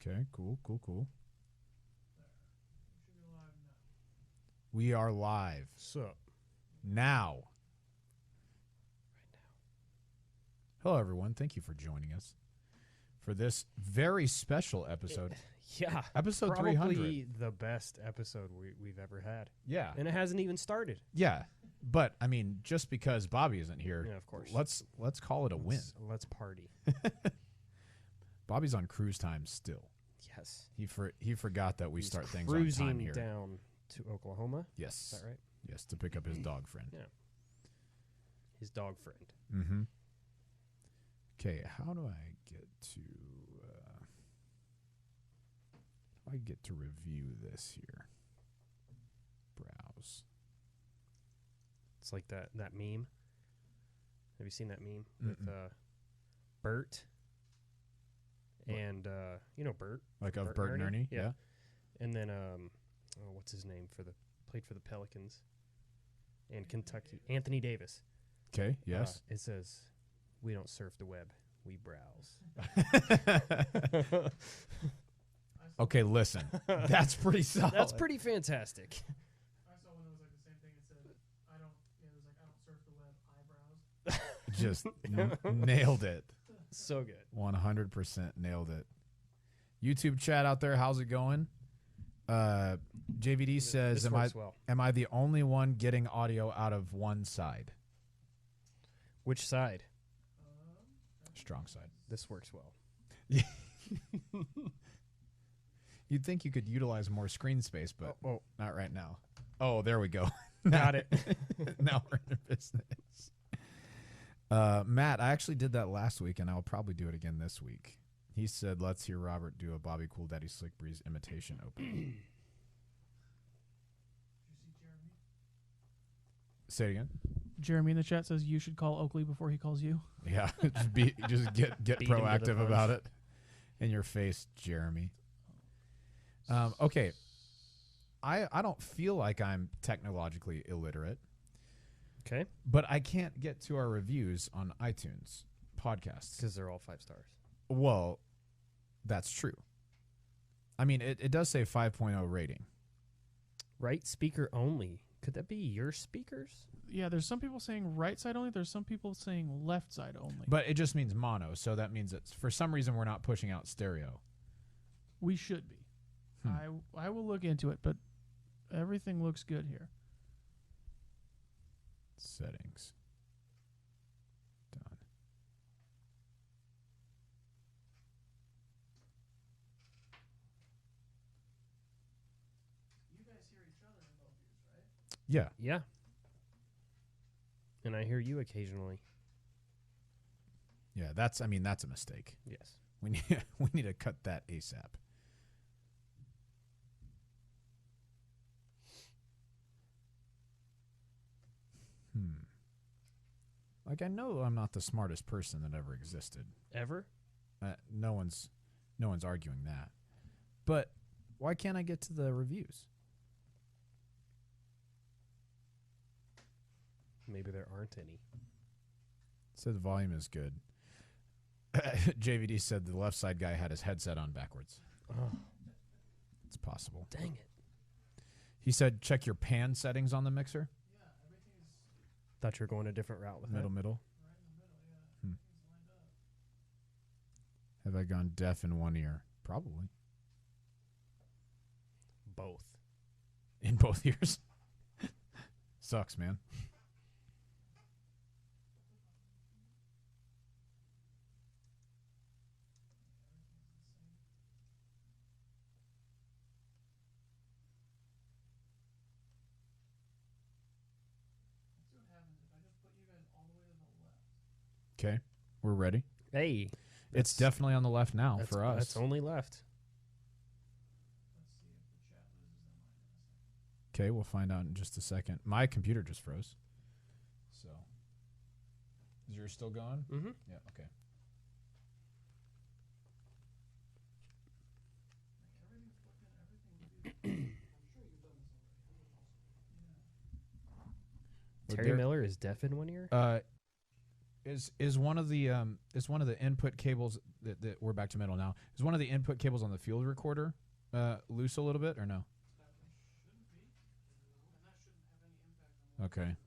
Okay, cool. There. Should be live now. We are live. Sup? Now. Right now. Hello, everyone. Thank you for joining us for this very special episode. Yeah. Episode probably 300. the best episode we've ever had. Yeah. And it hasn't even started. Yeah. But, I mean, just because Bobby isn't here, Yeah, of course. let's call it a win. Let's party. Bobby's on cruise time still. Yes. He forgot that we He's start things on time cruising here. down to Oklahoma. Yes. Is that right? Yes, to pick up his dog friend. Yeah. His dog friend. Mm-hmm. Okay, how do I get to review this here? Browse. It's like that meme. Have you seen that meme with Bert? What? And you know Bert? Like of Bert and Ernie? Yeah. And then what's his name played for the Pelicans and Kentucky? Anthony Davis. Okay, yes. It says, "We don't surf the web, we browse." Okay, listen. That's pretty solid. That's pretty fantastic. I saw one that was like the same thing. It said, I don't surf the web, I browse. Just nailed it. So good. 100% nailed it. YouTube chat out there, how's it going? JVD says, This works well. am I the only one getting audio out of one side? Which side? Strong side. This works well. You'd think you could utilize more screen space, but Oh, not right now. Oh, there we go. got it. Now we're in business. Matt, I actually did that last week, and I'll probably do it again this week. He said, let's hear Robert do a Bobby Cool Daddy Slick Breeze imitation opening. Did you see Jeremy? Say it again. Jeremy in the chat says you should call Oakley before he calls you. Yeah, just get Beat him to the proactive punch. about it. In your face, Jeremy. Okay. I don't feel like I'm technologically illiterate, Okay. but I can't get to our reviews on iTunes podcasts. Because they're all 5 stars. Well, that's true. I mean, it does say 5.0 rating. Right speaker only. Could that be your speakers? Yeah, there's some people saying right side only. There's some people saying left side only. But it just means mono, so that means that for some reason we're not pushing out stereo. We should be. I will look into it, but everything looks good here. Settings. Done. You guys hear each other in both ears, right? Yeah. Yeah. And I hear you occasionally. Yeah, that's a mistake. Yes. We need to cut that ASAP. Like, I know I'm not the smartest person that ever existed. Ever? No one's arguing that. But why can't I get to the reviews? Maybe there aren't any. Said the volume is good. JVD said the left side guy had his headset on backwards. Oh, It's possible. dang it. He said check your pan settings on the mixer. Yeah, everything's Thought you were going a different route with Middle. right in the middle, yeah. Hmm. Everything's lined up. Have I gone deaf in one ear? Probably. that. Both. In both ears? Sucks, man. Let's see what happens if I just put you guys all the way to the left. Okay, we're ready. Hey. It's definitely on the left now that's, for us. That's only left. Let's see if the chat loses their mind in a second. Okay, we'll find out in just a second. My computer just froze. So, is yours still going? Mm-hmm. Yeah, okay. Like everything's working, I'm sure you've done this already. Yeah. But Terry there- Miller is deaf in one ear? Is one of the input cables that we're back to metal now? Is one of the input cables on the field recorder loose a little bit or no? Shouldn't be, and that shouldn't have any impact on the Okay. And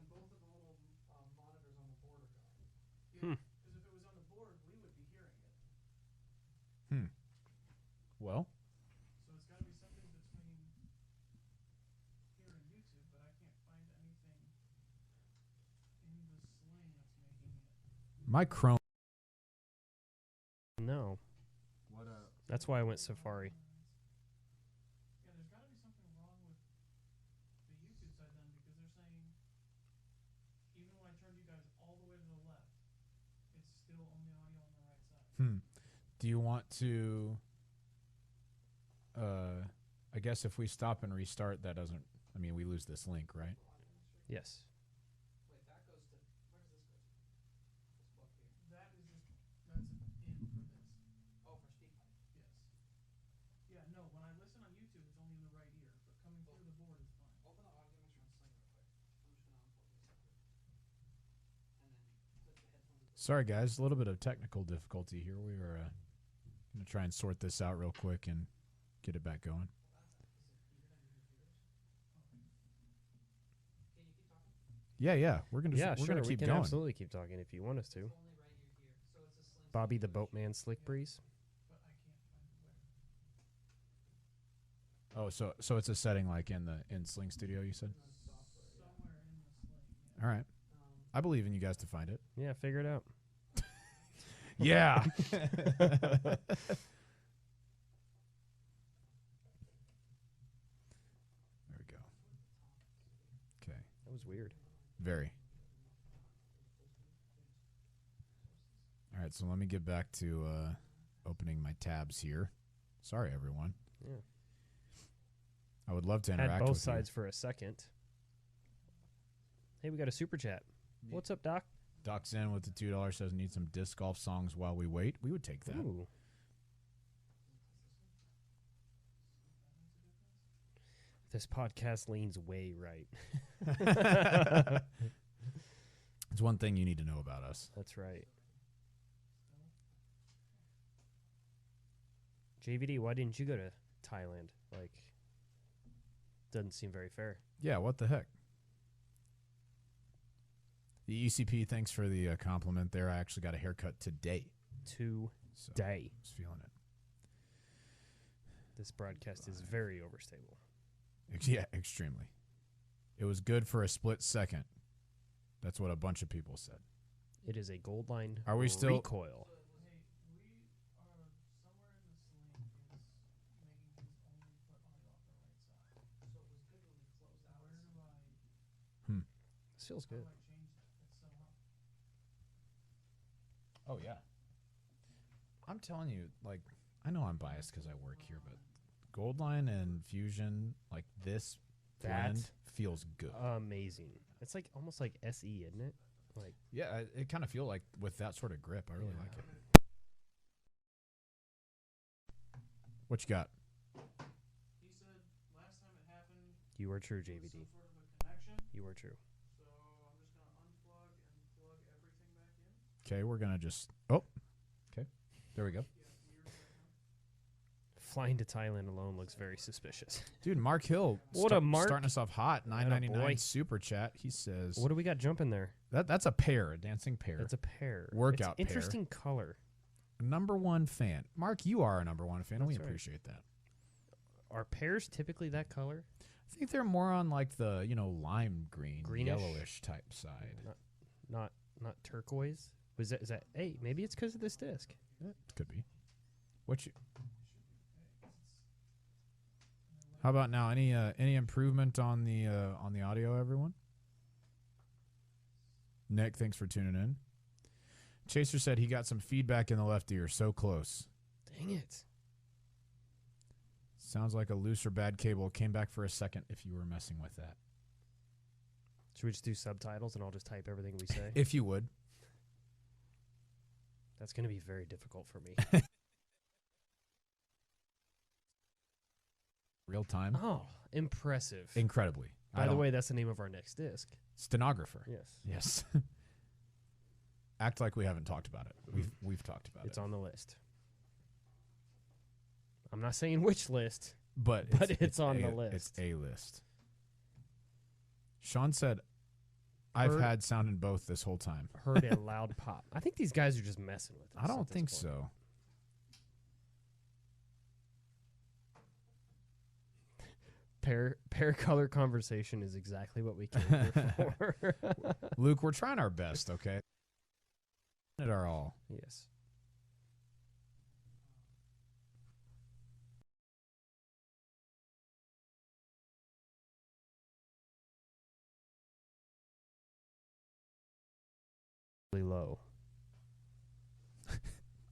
both of the little monitors on the board are gone. Hmm. Because if it was on the board, we would be hearing it. Well, So it's got to be something between here and YouTube, but I can't find anything in the sling that's making it. my Chrome. No. What That's why I went Safari. Yeah, there's got to be something wrong with the YouTube side then, because they're saying even when I turned you guys all the way to the left, it's still only audio on the right side. Do you want to? I guess if we stop and restart, that doesn't. I mean, we lose this link, right? Yes. Wait, that goes to where does this go to? This book here. That is just that's an in for this. Oh, for SpeakPipe. Yes. Yeah, no. When I listen on YouTube, it's only in the right ear, but coming through the board is fine. Open the audio mixer on Sling real quick. I'm just gonna unplug this separate, and then clip the headphones. Sorry, guys. A little bit of technical difficulty here. We are going to try and sort this out real quick and get it back going. Yeah. We're gonna Yeah, we're sure. gonna We keep can going. absolutely keep talking if you want us to. Bobby the Boatman Slick Breeze. Oh, so it's a setting like in Sling Studio, you said? All right. I believe in you guys to find it. Yeah, figure it out. Yeah. There we go. Okay. That was weird. Very. All right, so let me get back to opening my tabs here. Sorry, everyone. Yeah. I would love to interact Had both with sides for a second. Hey, we got a super chat. Yeah. What's up, Doc? you. Doc Zen with the $2 says need some disc golf songs while we wait. We would take that. Ooh. This podcast leans way right. It's one thing you need to know about us. That's right. JVD, why didn't you go to Thailand? Like, doesn't seem very fair. Yeah, what the heck? The ECP, thanks for the compliment there. I actually got a haircut today. So Today. I was feeling it. This broadcast is very overstable. Yeah, extremely. It was good for a split second. That's what a bunch of people said. It is a gold line Are we still- recoil. Hey, we are somewhere in the sling is making things only put audio off the right side. So it was good when we closed out. Where do I? This feels How good. do I change that? It's so hot. Oh, yeah. I'm telling you, like, I know I'm biased because I work here, but Goldline and Fusion, like this That- blend feels good. Amazing. It's like almost like SE, isn't it? Like, Yeah, it kind of feel like with that sort of grip. I really Yeah. like it. What you got? He said last time it happened, you are true, there was JVD. some sort of a connection. You are true. So I'm just gonna unplug and plug everything back in. Okay, we're going to just... Oh, okay. There we go. Yeah, weird right now. Flying to Thailand alone looks very suspicious. Dude, Mark Hill. What a Mark. Starting us off hot. Atta boy. $9.99 super chat. He says... What do we got jumping there? That's a pair, a dancing pair. It's a pair. Workout pair. It's interesting color. Number one fan. Mark, you are a number one fan, and we That's right. appreciate that. Are pears typically that color? I think they're more on like the, lime green, Greenish? yellowish type side. Not turquoise. Was that? Is that? Hey, maybe it's because of this disc. Could be. What you? How about now? Any improvement on the audio, everyone? Nick, thanks for tuning in. Chaser said he got some feedback in the left ear. So close. Dang it. Sounds like a loose or bad cable. Came back for a second if you were messing with that. Should we just do subtitles and I'll just type everything we say? If you would. That's going to be very difficult for me. Real time. Oh, impressive. Incredibly. By the way, that's the name of our next disc. stenographer. Yes. Yes. Act like we haven't talked about it. We've talked about It's it. on the list. I'm not saying which list. But it's on the list. It's a list. Sean said, I've had sound in both this whole time. Heard a loud pop. I think these guys are just messing with us. I don't at this think point. so. Pair color conversation is exactly what we came here for. Luke, we're trying our best, okay? It our all. Yes. Really low.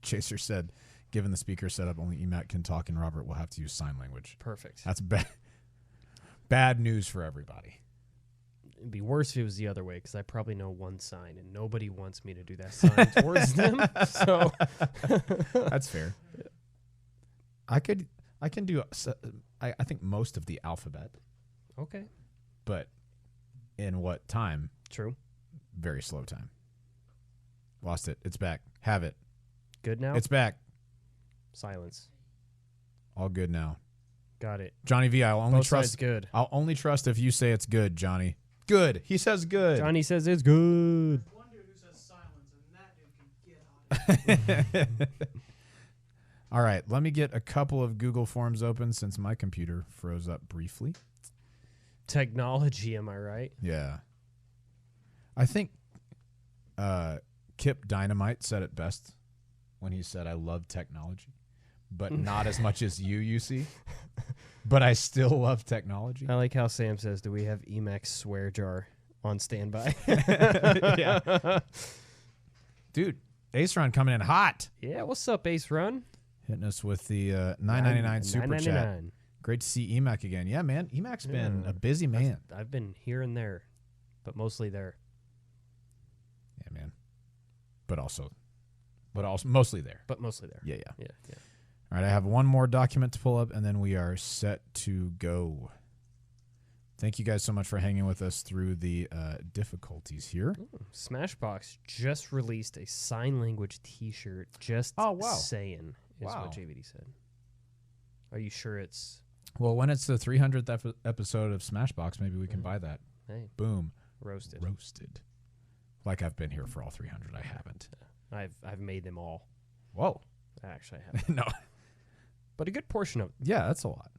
Chaser said, given the speaker setup, only EMAC can talk and Robert will have to use sign language. Perfect. That's bad news for everybody. It'd be worse if it was the other way because I probably know one sign and nobody wants me to do that sign towards them. So That's fair. I can do I think most of the alphabet, okay, but in what time? true. Very slow time. Lost it. It's back. Have it. Good now. It's back. Silence. All good now. Got it. Johnny V, I'll only Both sides trust good. I'll only trust if you say it's good, Johnny. Good. He says good. Johnny says it's good. There's one dude who says silence, and that dude can get hot. All right, let me get a couple of Google Forms open since my computer froze up briefly. Technology, am I right? Yeah. I think Kip Dynamite said it best when he said, I love technology, but not as much as you see. But I still love technology. I like how Sam says, do we have Emacs swear jar on standby? Yeah. Dude, Ace Run coming in hot. Yeah, what's up, Ace Run? Hitting us with the $9.99 super chat. $9.99. Great to see EMAC again. Yeah, man. EMAC's been Yeah. a busy man. I've been here and there, but mostly there. Yeah, man. But also mostly there. But mostly there. Yeah. Yeah. All right, I have one more document to pull up, and then we are set to go. Thank you guys so much for hanging with us through the difficulties here. Smashbox just released a sign language T-shirt. Just Oh, wow. saying is Wow. what JVD said. Are you sure it's Well, when it's the 300th episode of Smashbox, maybe we can buy that. hey Boom. roasted? Roasted. Like I've been here for all 300. I haven't. I've made them all. Whoa. Actually, I haven't. No. But a good portion of Yeah, that's a lot.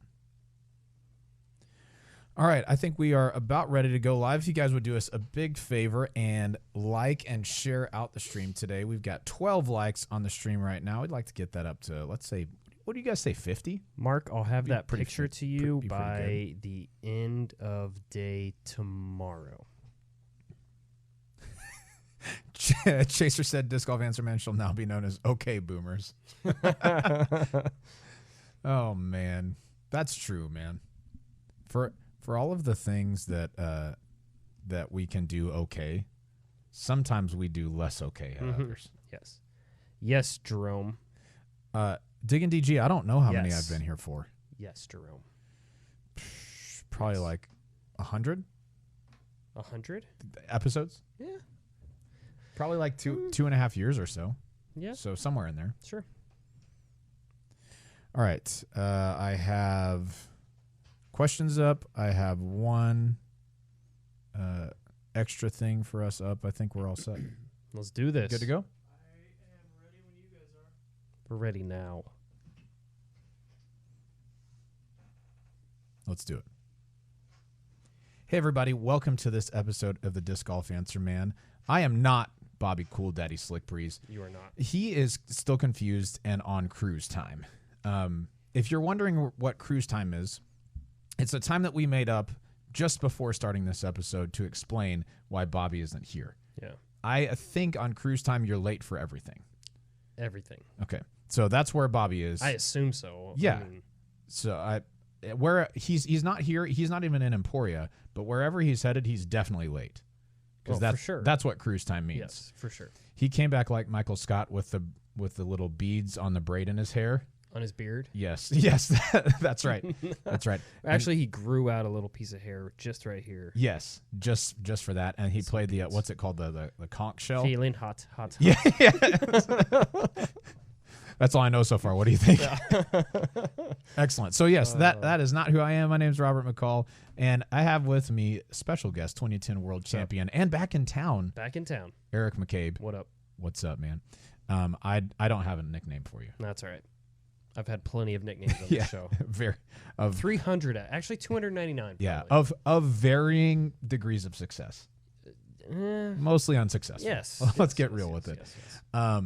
All right, I think we are about ready to go live. If you guys would do us a big favor and like and share out the stream today. We've got 12 likes on the stream right now. We'd like to get that up to, let's say, what do you guys say, 50? Mark, I'll have Be that pretty picture fit- to you be pretty by the end of day tomorrow. Chaser said Disc Golf Answer Man shall now be known as OK Boomers. Oh, man. That's true, man. For all of the things that that we can do okay, sometimes we do less okay than others. Yes. Yes, Jerome. Diggin' DG, I don't know how many Yes. I've been here for. Yes, Jerome. Probably Yes. like 100 100? episodes. Yeah. Probably like 2.5 years or so. Yeah. So somewhere in there. Sure. All right. I have questions up. I have one extra thing for us up. I think we're all set. Let's do this. Good to go? I am ready when you guys are. We're ready now. Let's do it. Hey, everybody. Welcome to this episode of the Disc Golf Answer Man. I am not Bobby Cool Daddy Slick Breeze. You are not. He is still confused and on cruise time. If you're wondering what cruise time is, it's a time that we made up just before starting this episode to explain why Bobby isn't here. Yeah. I think on cruise time, you're late for everything. Everything. Okay. So that's where Bobby is. I assume so. Yeah. I mean, So where he's not here, he's not even in Emporia, but wherever he's headed, he's definitely late. Because well, for sure. that's what cruise time means. Yes, for sure. He came back like Michael Scott with the little beads on the braid in his hair. On his beard? Yes, that's right. That's right. Actually, he grew out a little piece of hair just right here. Yes, just for that, and he played the what's it called, the conch shell. Feeling hot. Yeah. That's all I know so far. What do you think? Excellent. So yes, that is not who I am. My name's Robert McCall, and I have with me special guest, 2010 world champion, and back in town, Eric McCabe. What up? What's up, man? I don't have a nickname for you. That's all right. I've had plenty of nicknames on the show. 300, actually 299. Yeah, probably. of varying degrees of success. Mostly unsuccessful. Yes. Let's get real with it. Yes.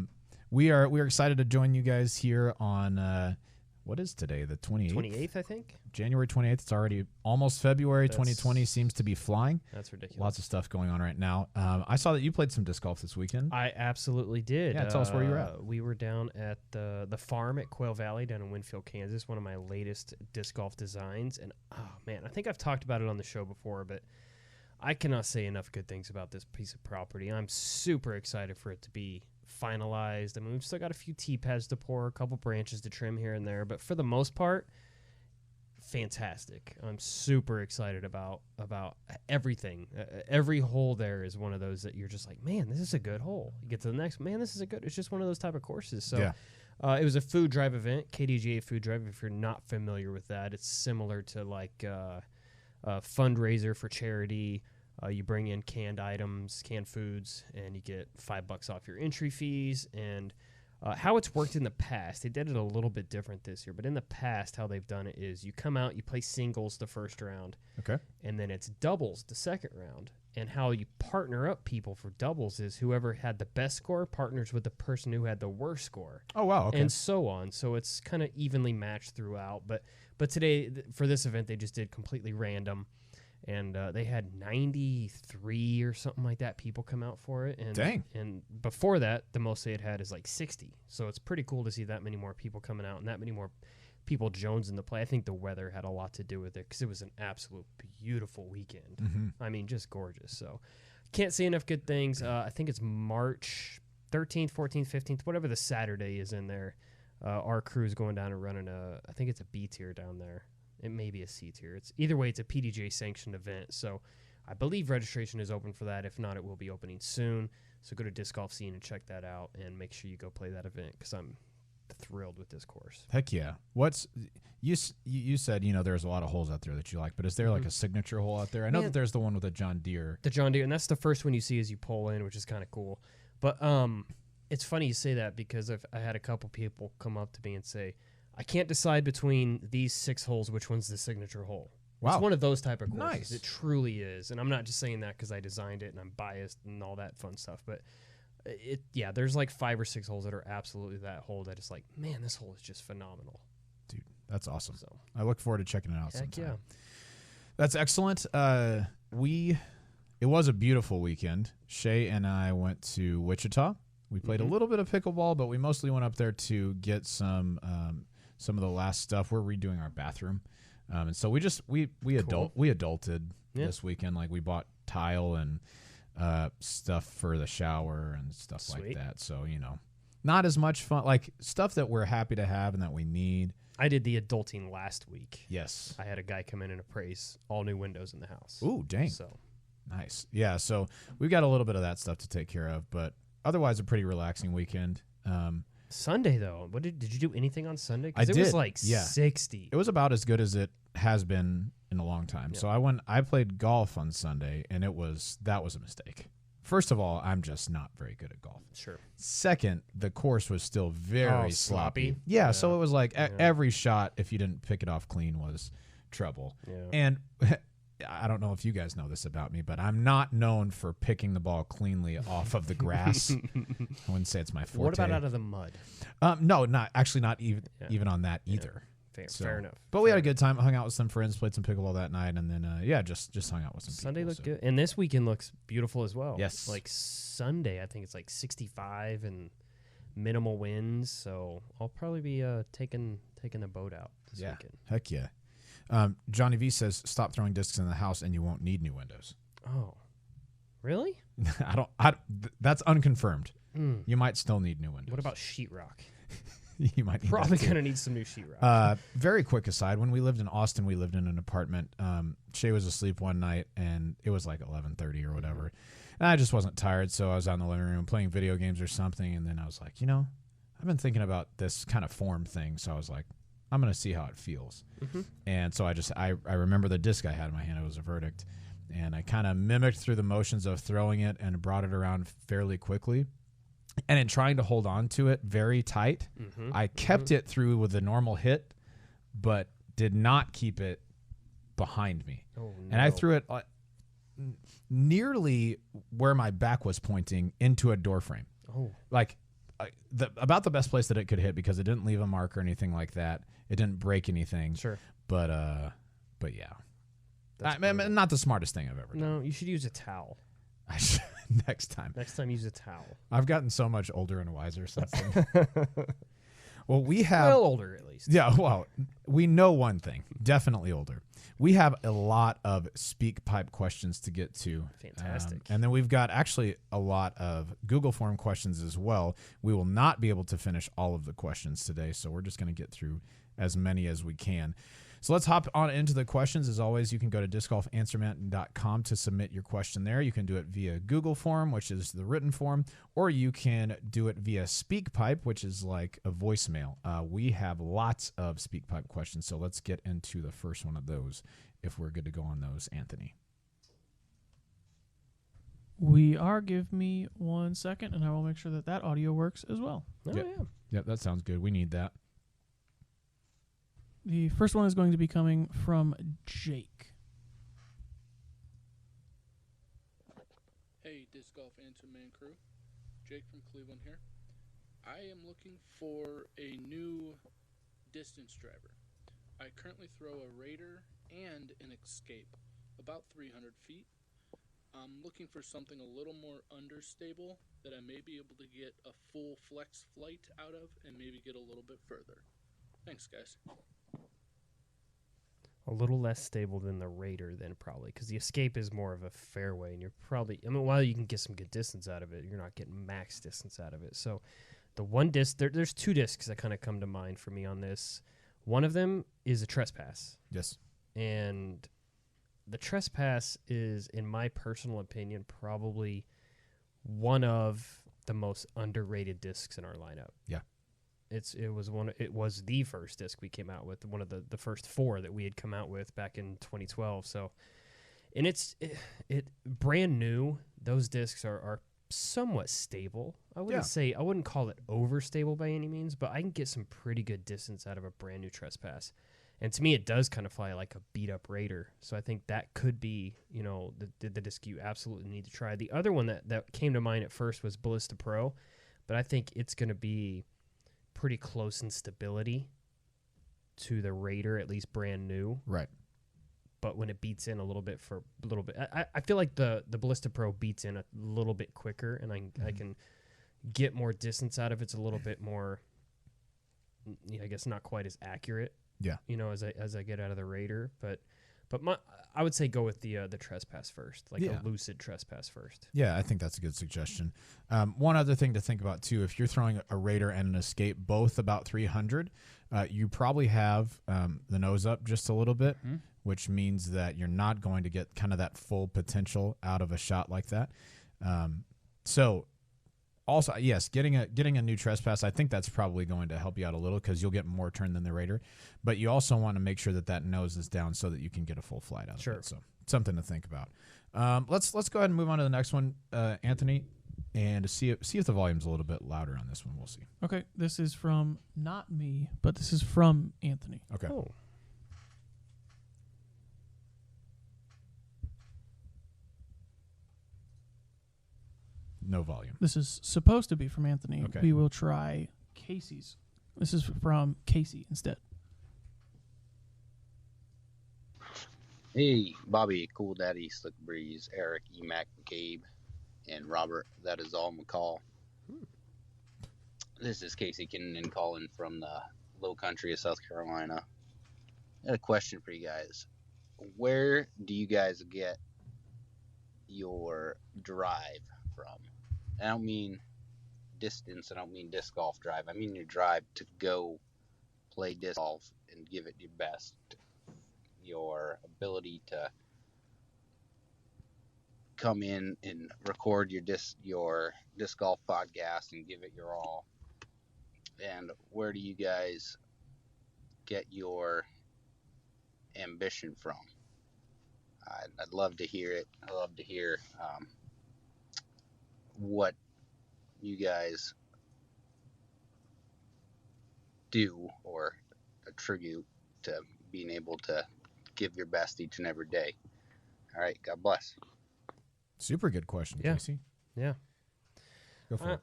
We are excited to join you guys here on what is today? The 28th? 28th, I think. January 28th. It's already almost February. 2020 seems to be flying. That's ridiculous. Lots of stuff going on right now. I saw that you played some disc golf this weekend. I absolutely did. Yeah, tell us where you were at. We were down at the farm at Quail Valley down in Winfield, Kansas, one of my latest disc golf designs. And, oh, man, I think I've talked about it on the show before, but I cannot say enough good things about this piece of property. I'm super excited for it to be finalized. I mean, we've still got a few T-pads to pour, a couple branches to trim here and there, but for the most part, fantastic. I'm super excited about everything. Every hole there is one of those that you're just like, man, this is a good hole. You get to the next, man, this is a good. It's just one of those type of courses. So it was a food drive event, KDGA food drive. If you're not familiar with that, it's similar to like a fundraiser for charity. You bring in canned items, canned foods, and you get $5 off your entry fees. And how it's worked in the past, they did it a little bit different this year, but in the past, how they've done it is you come out, you play singles the first round, okay, and then it's doubles the second round. And how you partner up people for doubles is whoever had the best score partners with the person who had the worst score. Oh, wow, okay. And so on. So it's kind of evenly matched throughout. But today, for this event, they just did completely random. And they had 93 or something like that people come out for it. And, dang. And before that, the most they had is like 60. So it's pretty cool to see that many more people coming out and that many more people jonesing the play. I think the weather had a lot to do with it because it was an absolute beautiful weekend. Mm-hmm. I mean, just gorgeous. So can't say enough good things. I think it's March 13th, 14th, 15th, whatever the Saturday is in there. Our crew's going down and running I think it's a B tier down there. It may be a C tier. Either way, it's a PDJ sanctioned event. So I believe registration is open for that. If not, it will be opening soon. So go to Disc Golf Scene and check that out and make sure you go play that event because I'm thrilled with this course. Heck yeah. You said, there's a lot of holes out there that you like, but is there like a signature hole out there? I know that there's the one with a John Deere. The John Deere, and that's the first one you see as you pull in, which is kind of cool. But it's funny you say that because I had a couple people come up to me and say, I can't decide between these 6 holes which one's the signature hole. Wow. It's one of those type of courses. Nice. It truly is. And I'm not just saying that because I designed it and I'm biased and all that fun stuff. But there's like 5 or 6 holes that are absolutely that hole that is like, man, this hole is just phenomenal. Dude, that's awesome. So I look forward to checking it out heck sometime. yeah. That's excellent. It was a beautiful weekend. Shay and I went to Wichita. We played a little bit of pickleball, but we mostly went up there to get some of the last stuff. We're redoing our bathroom, and so we adulted this weekend. Like we bought tile and stuff for the shower and stuff Sweet. like that. So not as much fun, like stuff that we're happy to have and that we need. I did the adulting last week. Yes, I had a guy come in and appraise all new windows in the house. Ooh, dang. So nice. Yeah, so we've got a little bit of that stuff to take care of, but otherwise a pretty relaxing weekend. Sunday though, did you do anything on Sunday? I did. It was like 60. It was about as good as it has been in a long time. Yeah. So I played golf on Sunday, and that was a mistake. First of all, I'm just not very good at golf. Sure. Second, the course was still very sloppy. Yeah. So it was like every shot, if you didn't pick it off clean, was trouble. Yeah. And I don't know if you guys know this about me, but I'm not known for picking the ball cleanly off of the grass. I wouldn't say it's my forte. What about out of the mud? No, not even on that either. Fair enough. But we had a good time. Hung out with some friends, played some pickleball that night, and then just hung out with some Sunday people. looked good, and this weekend looks beautiful as well. Yes. Like Sunday, I think it's like 65 and minimal winds. So I'll probably be taking the boat out this weekend. Heck yeah. Johnny V says, stop throwing discs in the house and you won't need new windows. Oh, really? That's unconfirmed. You might still need new windows. What about sheetrock? You might need Probably that too. going to need some new sheetrock. Very quick aside, when we lived in Austin, we lived in an apartment. Shay was asleep one night, and it was like 11:30 or whatever. And I just wasn't tired, so I was out in the living room playing video games or something, and then I was like, I've been thinking about this kind of form thing, so I was like, I'm going to see how it feels. And so I remember the disc I had in my hand. It was a Verdict, and I kind of mimicked through the motions of throwing it and brought it around fairly quickly. And in trying to hold on to it very tight, I kept it through with a normal hit, but did not keep it behind me. Oh, no. And I threw it nearly where my back was pointing into a door frame. Oh. Like about the best place that it could hit, because it didn't leave a mark or anything like that. It didn't break anything. Sure. But yeah. Not the smartest thing I've ever done. No, you should use a towel. I should, next time. Next time, use a towel. I've gotten so much older and wiser since then. Well, we have... Well, older at least. Yeah, well, we know one thing. Definitely older. We have a lot of speak pipe questions to get to. Fantastic. And then we've got actually a lot of Google form questions as well. We will not be able to finish all of the questions today, so we're just going to get through as many as we can. So let's hop on into the questions. As always, you can go to discgolfanswerman.com to submit your question there. You can do it via Google form, which is the written form, or you can do it via SpeakPipe, which is like a voicemail. We have lots of SpeakPipe questions, so let's get into the first one of those if we're good to go on those, Anthony. We are. Give me 1 second, and I will make sure that audio works as well. Oh, Yep. yeah. Yep, that sounds good. We need that. The first one is going to be coming from Jake. Hey, Disc Golf Answer Man crew. Jake from Cleveland here. I am looking for a new distance driver. I currently throw a Raider and an Escape, about 300 feet. I'm looking for something a little more understable that I may be able to get a full flex flight out of and maybe get a little bit further. Thanks, guys. A little less stable than the Raider then probably, because the Escape is more of a fairway, and you're probably, while you can get some good distance out of it, you're not getting max distance out of it. So the one disc, there's two discs that kind of come to mind for me on this. One of them is a Trespass. Yes. And the Trespass is, in my personal opinion, probably one of the most underrated discs in our lineup. Yeah. It was the first disc we came out with, one of the first four that we had come out with back in 2012. So, and it's brand new. Those discs are somewhat stable. I wouldn't call it overstable by any means, but I can get some pretty good distance out of a brand new Trespass. And to me, it does kind of fly like a beat up Raider. So I think that could be, the disc you absolutely need to try. The other one that came to mind at first was Ballista Pro, but I think it's going to be pretty close in stability to the Raider, at least brand new. Right. But when it beats in a little bit, I feel like the Ballista Pro beats in a little bit quicker, and I can get more distance out of it. It's a little bit more, I guess, not quite as accurate. Yeah. As I get out of the Raider, but I would say go with the Trespass first, like a Lucid Trespass first. Yeah, I think that's a good suggestion. One other thing to think about too, if you're throwing a Raider and an Escape, both about 300, you probably have the nose up just a little bit, which means that you're not going to get kind of that full potential out of a shot like that. So also, yes, getting a new Trespass, I think that's probably going to help you out a little because you'll get more turn than the Raider. But you also want to make sure that nose is down so that you can get a full flight out of it. So something to think about. Let's go ahead and move on to the next one, Anthony, and see if the volume's a little bit louder on this one. We'll see. Okay, this is from not me, but this is from Anthony. Okay. Oh. No volume. This is supposed to be from Anthony. Okay. We will try Casey's. This is from Casey instead. Hey, Bobby, Cool Daddy, Slick Breeze, Eric, Emac, McCabe, and Robert. That is all McCall. This is Casey Kinnan calling from the low country of South Carolina. I had a question for you guys. Where do you guys get your drive from? I don't mean distance, I don't mean disc golf drive. I mean your drive to go play disc golf and give it your best. Your ability to come in and record your disc golf podcast and give it your all. And where do you guys get your ambition from? I'd love to hear it. I'd love to hear what you guys do or attribute to being able to give your best each and every day. All right, God bless. Super good question, Yeah. Casey. Yeah. Go for it.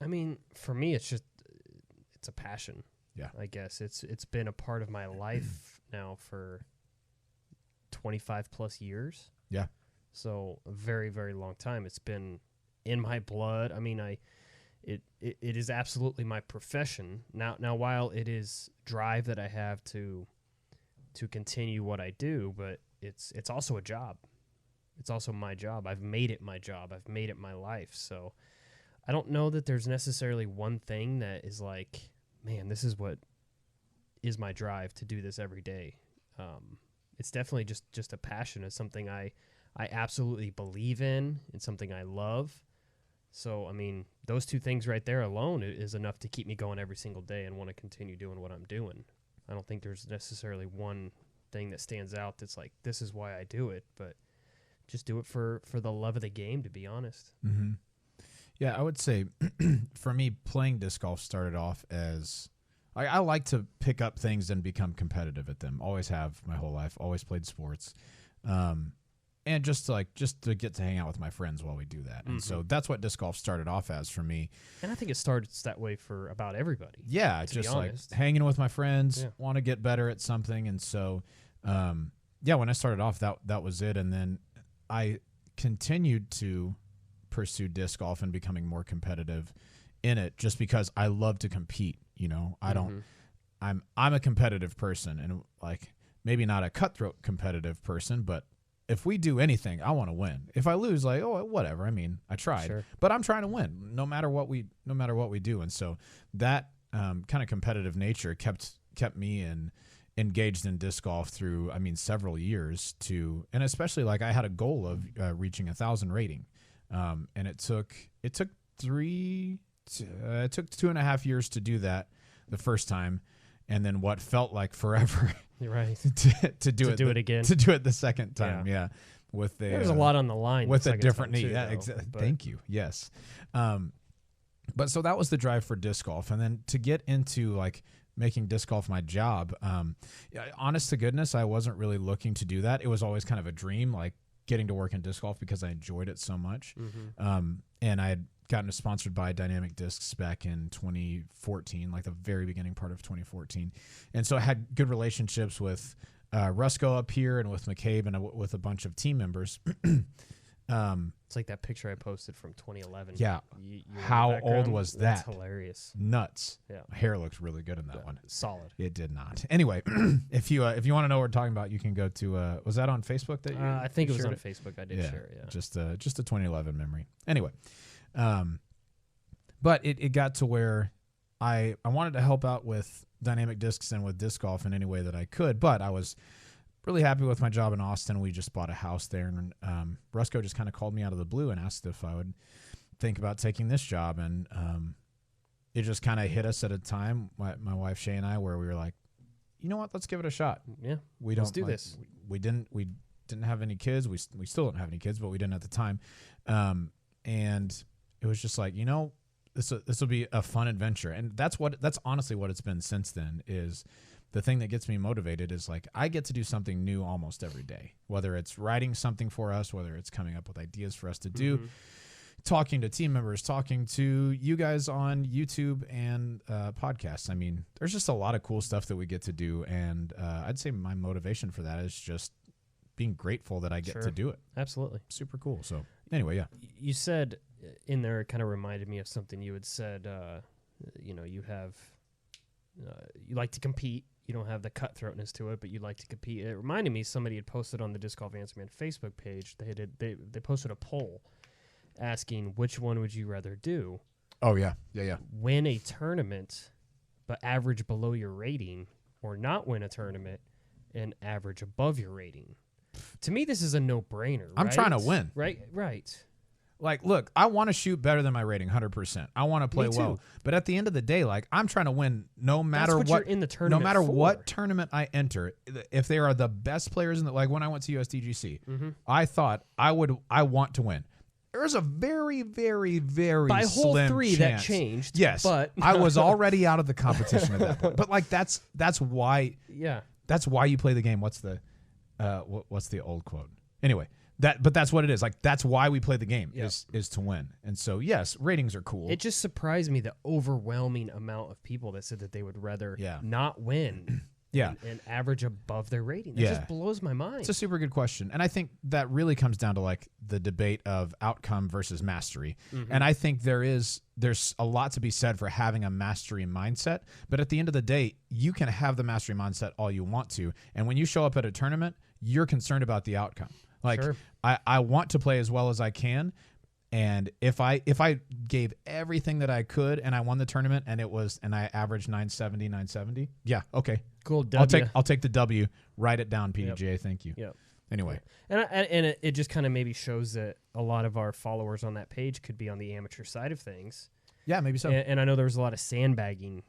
I mean, for me, it's a passion. Yeah. I guess it's been a part of my life now for 25 plus years. Yeah. So a very, very long time. It's been in my blood. I mean, it is absolutely my profession. Now while it is drive that I have to continue what I do, but it's also a job. It's also my job. I've made it my job. I've made it my life. So I don't know that there's necessarily one thing that is like, man, this is what is my drive to do this every day. It's definitely just a passion. It's something I absolutely believe in and something I love. So, I mean, those two things right there alone is enough to keep me going every single day and want to continue doing what I'm doing. I don't think there's necessarily one thing that stands out that's like, this is why I do it, but just do it for the love of the game, to be honest. Mm-hmm. Yeah, I would say for me, playing disc golf started off as I like to pick up things and become competitive at them. Always have my whole life. Always played sports, and just to get to hang out with my friends while we do that. And so that's what disc golf started off as for me. And I think it starts that way for about everybody. Yeah, just like hanging with my friends, want to get better at something, and so when I started off, that was it. And then I continued to pursue disc golf and becoming more competitive in it just because I love to compete. You know, I'm a competitive person, and like maybe not a cutthroat competitive person, but if we do anything, I want to win. If I lose, like, oh, whatever. I mean, I tried, but I'm trying to win no matter what we do. And so that kind of competitive nature kept me engaged in disc golf through, several years and especially like I had a goal of reaching 1,000 rating. And it took 2.5 years to do that the first time, and then what felt like forever right to do it again, to do it the second time. Yeah. With there's a lot on the line with a different knee. Yeah, exactly. Thank you. Yes. But so that was the drive for disc golf. And then to get into like making disc golf my job, honest to goodness, I wasn't really looking to do that. It was always kind of a dream, like getting to work in disc golf because I enjoyed it so much. And I had gotten sponsored by Dynamic Discs back in 2014, like the very beginning part of 2014. And so I had good relationships with Rusco up here and with McCabe and with a bunch of team members. It's like that picture I posted from 2011. Yeah. How old was that? That's hilarious. Nuts. Yeah. Hair looks really good in that one. Solid. It did not. Anyway, if you want to know what we're talking about, you can go to was that on Facebook that you I think it was on it? Facebook. I did share it. Yeah. Just a 2011 memory. Anyway, but it got to where I wanted to help out with Dynamic Discs and with disc golf in any way that I could, but I was really happy with my job in Austin. We just bought a house there, and Rusco just kind of called me out of the blue and asked if I would think about taking this job. And it just kind of hit us at a time, my wife Shay and I, where we were like, you know what, let's give it a shot. Yeah, let's do this. We didn't have any kids. We still don't have any kids, but we didn't at the time. And it was just like, this will be a fun adventure. And that's honestly what it's been since then. Is the thing that gets me motivated is like I get to do something new almost every day, whether it's writing something for us, whether it's coming up with ideas for us to do, talking to team members, talking to you guys on YouTube and podcasts. I mean, there's just a lot of cool stuff that we get to do. And I'd say my motivation for that is just being grateful that I get to do it. Absolutely. Super cool. So anyway, yeah. You said in there, it kind of reminded me of something you had said, you have, you like to compete. You don't have the cutthroatness to it, but you like to compete. It reminded me somebody had posted on the Disc Golf Answer Man Facebook page. They posted a poll, asking which one would you rather do? Oh yeah, yeah. Win a tournament, but average below your rating, or not win a tournament and average above your rating. To me, this is a no-brainer. I'm trying to win. Right. Like, look, I want to shoot better than my rating, 100%. I want to play well, but at the end of the day, like, I'm trying to win no matter what you're in the tournament. No matter for. what tournament I enter, if they are the best players in the, like when I went to USDGC, I thought I want to win. There's a very, very, very by hole slim 3 chance. that changed. Yes, but I was already out of the competition at that point. But like that's why. Yeah, that's why you play the game. What's the old quote? Anyway. But that's what it is. Like that's why we play the game is to win. And so yes, ratings are cool. It just surprised me the overwhelming amount of people that said that they would rather not win. And average above their rating. That just blows my mind. It's a super good question. And I think that really comes down to like the debate of outcome versus mastery. And I think there's a lot to be said for having a mastery mindset. But at the end of the day, you can have the mastery mindset all you want to. And when you show up at a tournament, you're concerned about the outcome. Like I want to play as well as I can, and if I gave everything that I could and I won the tournament and I averaged 970, yeah, okay, cool. W. I'll take the W. Write it down, PDGA. Thank you. Yep. Anyway, and it just kind of maybe shows that a lot of our followers on that page could be on the amateur side of things. Yeah, maybe so. And I know there was a lot of sandbagging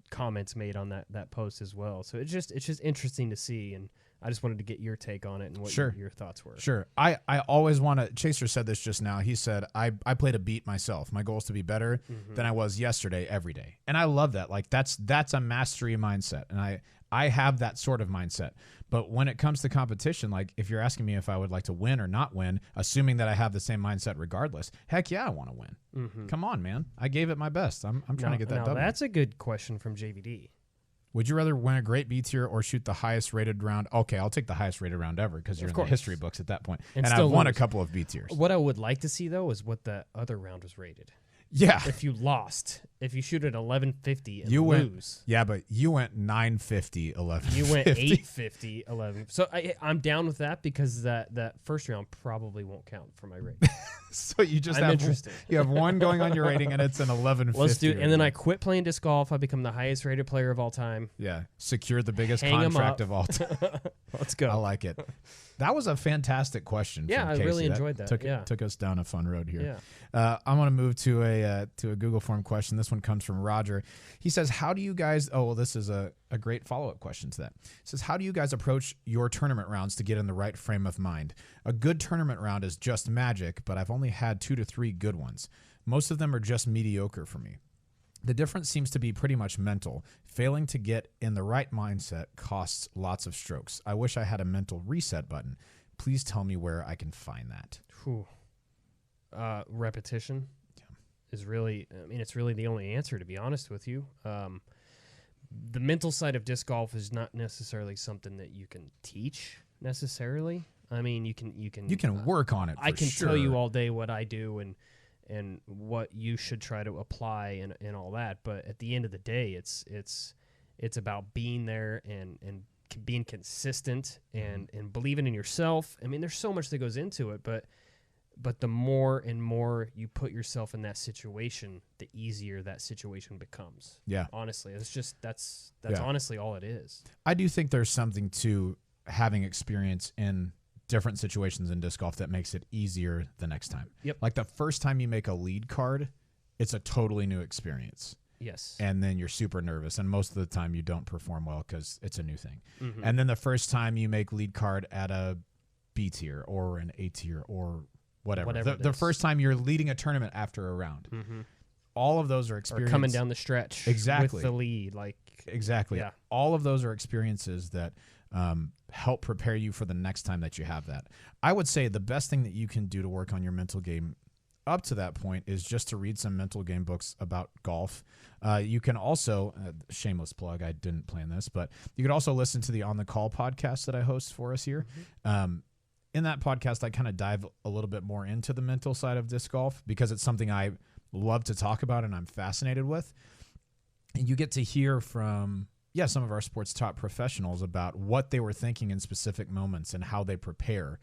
comments made on that post as well. So it's just interesting to see, and I just wanted to get your take on it and what your thoughts were. Sure. I always want to, Chaser said this just now. He said, I play to beat myself. My goal is to be better than I was yesterday every day. And I love that. Like that's a mastery mindset. And I have that sort of mindset. But when it comes to competition, like if you're asking me if I would like to win or not win, assuming that I have the same mindset regardless, heck yeah, I want to win. Come on, man. I gave it my best. I'm trying to get that done. That's a good question from JVD. Would you rather win a great B tier or shoot the highest rated round? Okay, I'll take the highest rated round ever because you're in the history books at that point. And I've won a couple of B tiers. What I would like to see, though, is what the other round was rated. Yeah. If you lost, if you shoot at 1150 and lose. Yeah, but you went 950, 1150. You went 850, 11. So I'm down with that because that first round probably won't count for my rating. So you just you have one going on your rating and it's an 1150. Let's do it. And then I quit playing disc golf. I become the highest rated player of all time. Yeah. Secure the biggest contract of all time. Let's go. I like it. That was a fantastic question. Yeah, from I Casey. really enjoyed that. Took us down a fun road here. Yeah. I'm going to move to a Google form question. This one comes from Roger. He says, how do you guys, this is a great follow-up question to that. He says, how do you guys approach your tournament rounds to get in the right frame of mind? A good tournament round is just magic, but I've only had 2 to 3 good ones. Most of them are just mediocre for me. The difference seems to be pretty much mental. Failing to get in the right mindset costs lots of strokes. I wish I had a mental reset button. Please tell me where I can find that. Repetition is really, it's really the only answer, to be honest with you. The mental side of disc golf is not necessarily something that you can teach necessarily. I mean, you can work on it. I can tell you all day what I do and what you should try to apply and all that. But at the end of the day, it's about being there and being consistent and believing in yourself. I mean, there's so much that goes into it, but the more and more you put yourself in that situation, the easier that situation becomes. Yeah. Honestly, it's just that's honestly all it is. I do think there's something to having experience in different situations in disc golf that makes it easier the next time. Yep. Like the first time you make a lead card, it's a totally new experience. Yes. And then you're super nervous, and most of the time you don't perform well because it's a new thing. Mm-hmm. And then the first time you make lead card at a B tier or an A tier or whatever. The first time you're leading a tournament after a round. Mm-hmm. All of those are experiences. Or coming down the stretch with the lead. Exactly. Yeah. All of those are experiences that help prepare you for the next time that you have that. I would say the best thing that you can do to work on your mental game up to that point is just to read some mental game books about golf. You can also, shameless plug, I didn't plan this, but you could also listen to the On the Call podcast that I host for us here. Mm-hmm. In that podcast, I kind of dive a little bit more into the mental side of disc golf because it's something I love to talk about and I'm fascinated with. And you get to hear from some of our sports top professionals about what they were thinking in specific moments and how they prepare.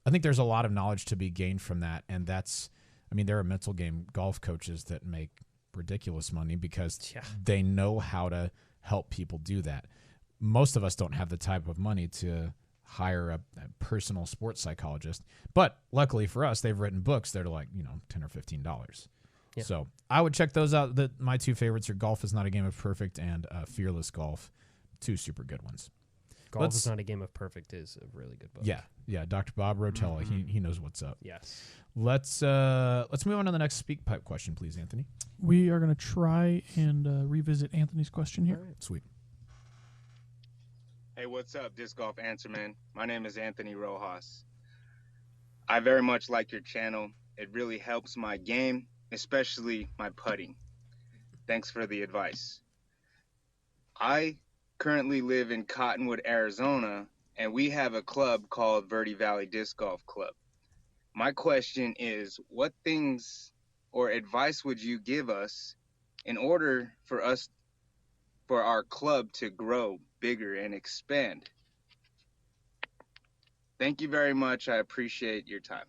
I think there's a lot of knowledge to be gained from that, and there are mental game golf coaches that make ridiculous money because they know how to help people do that. Most of us don't have the type of money to hire a personal sports psychologist, but luckily for us, they've written books that are like, $10 or $15. Yeah. So I would check those out. My two favorites are Golf is Not a Game of Perfect and Fearless Golf. Two super good ones. Golf is Not a Game of Perfect is a really good book. Yeah. Dr. Bob Rotella, he knows what's up. Yes. Let's move on to the next speak pipe question, please, Anthony. We are going to try and revisit Anthony's question here. All right. Sweet. Hey, what's up, Disc Golf Answer Man? My name is Anthony Rojas. I very much like your channel. It really helps my game, especially my putting. Thanks for the advice. I currently live in Cottonwood, Arizona, and we have a club called Verde Valley Disc Golf Club. My question is, what things or advice would you give us in order for our club to grow bigger and expand? Thank you very much. I appreciate your time.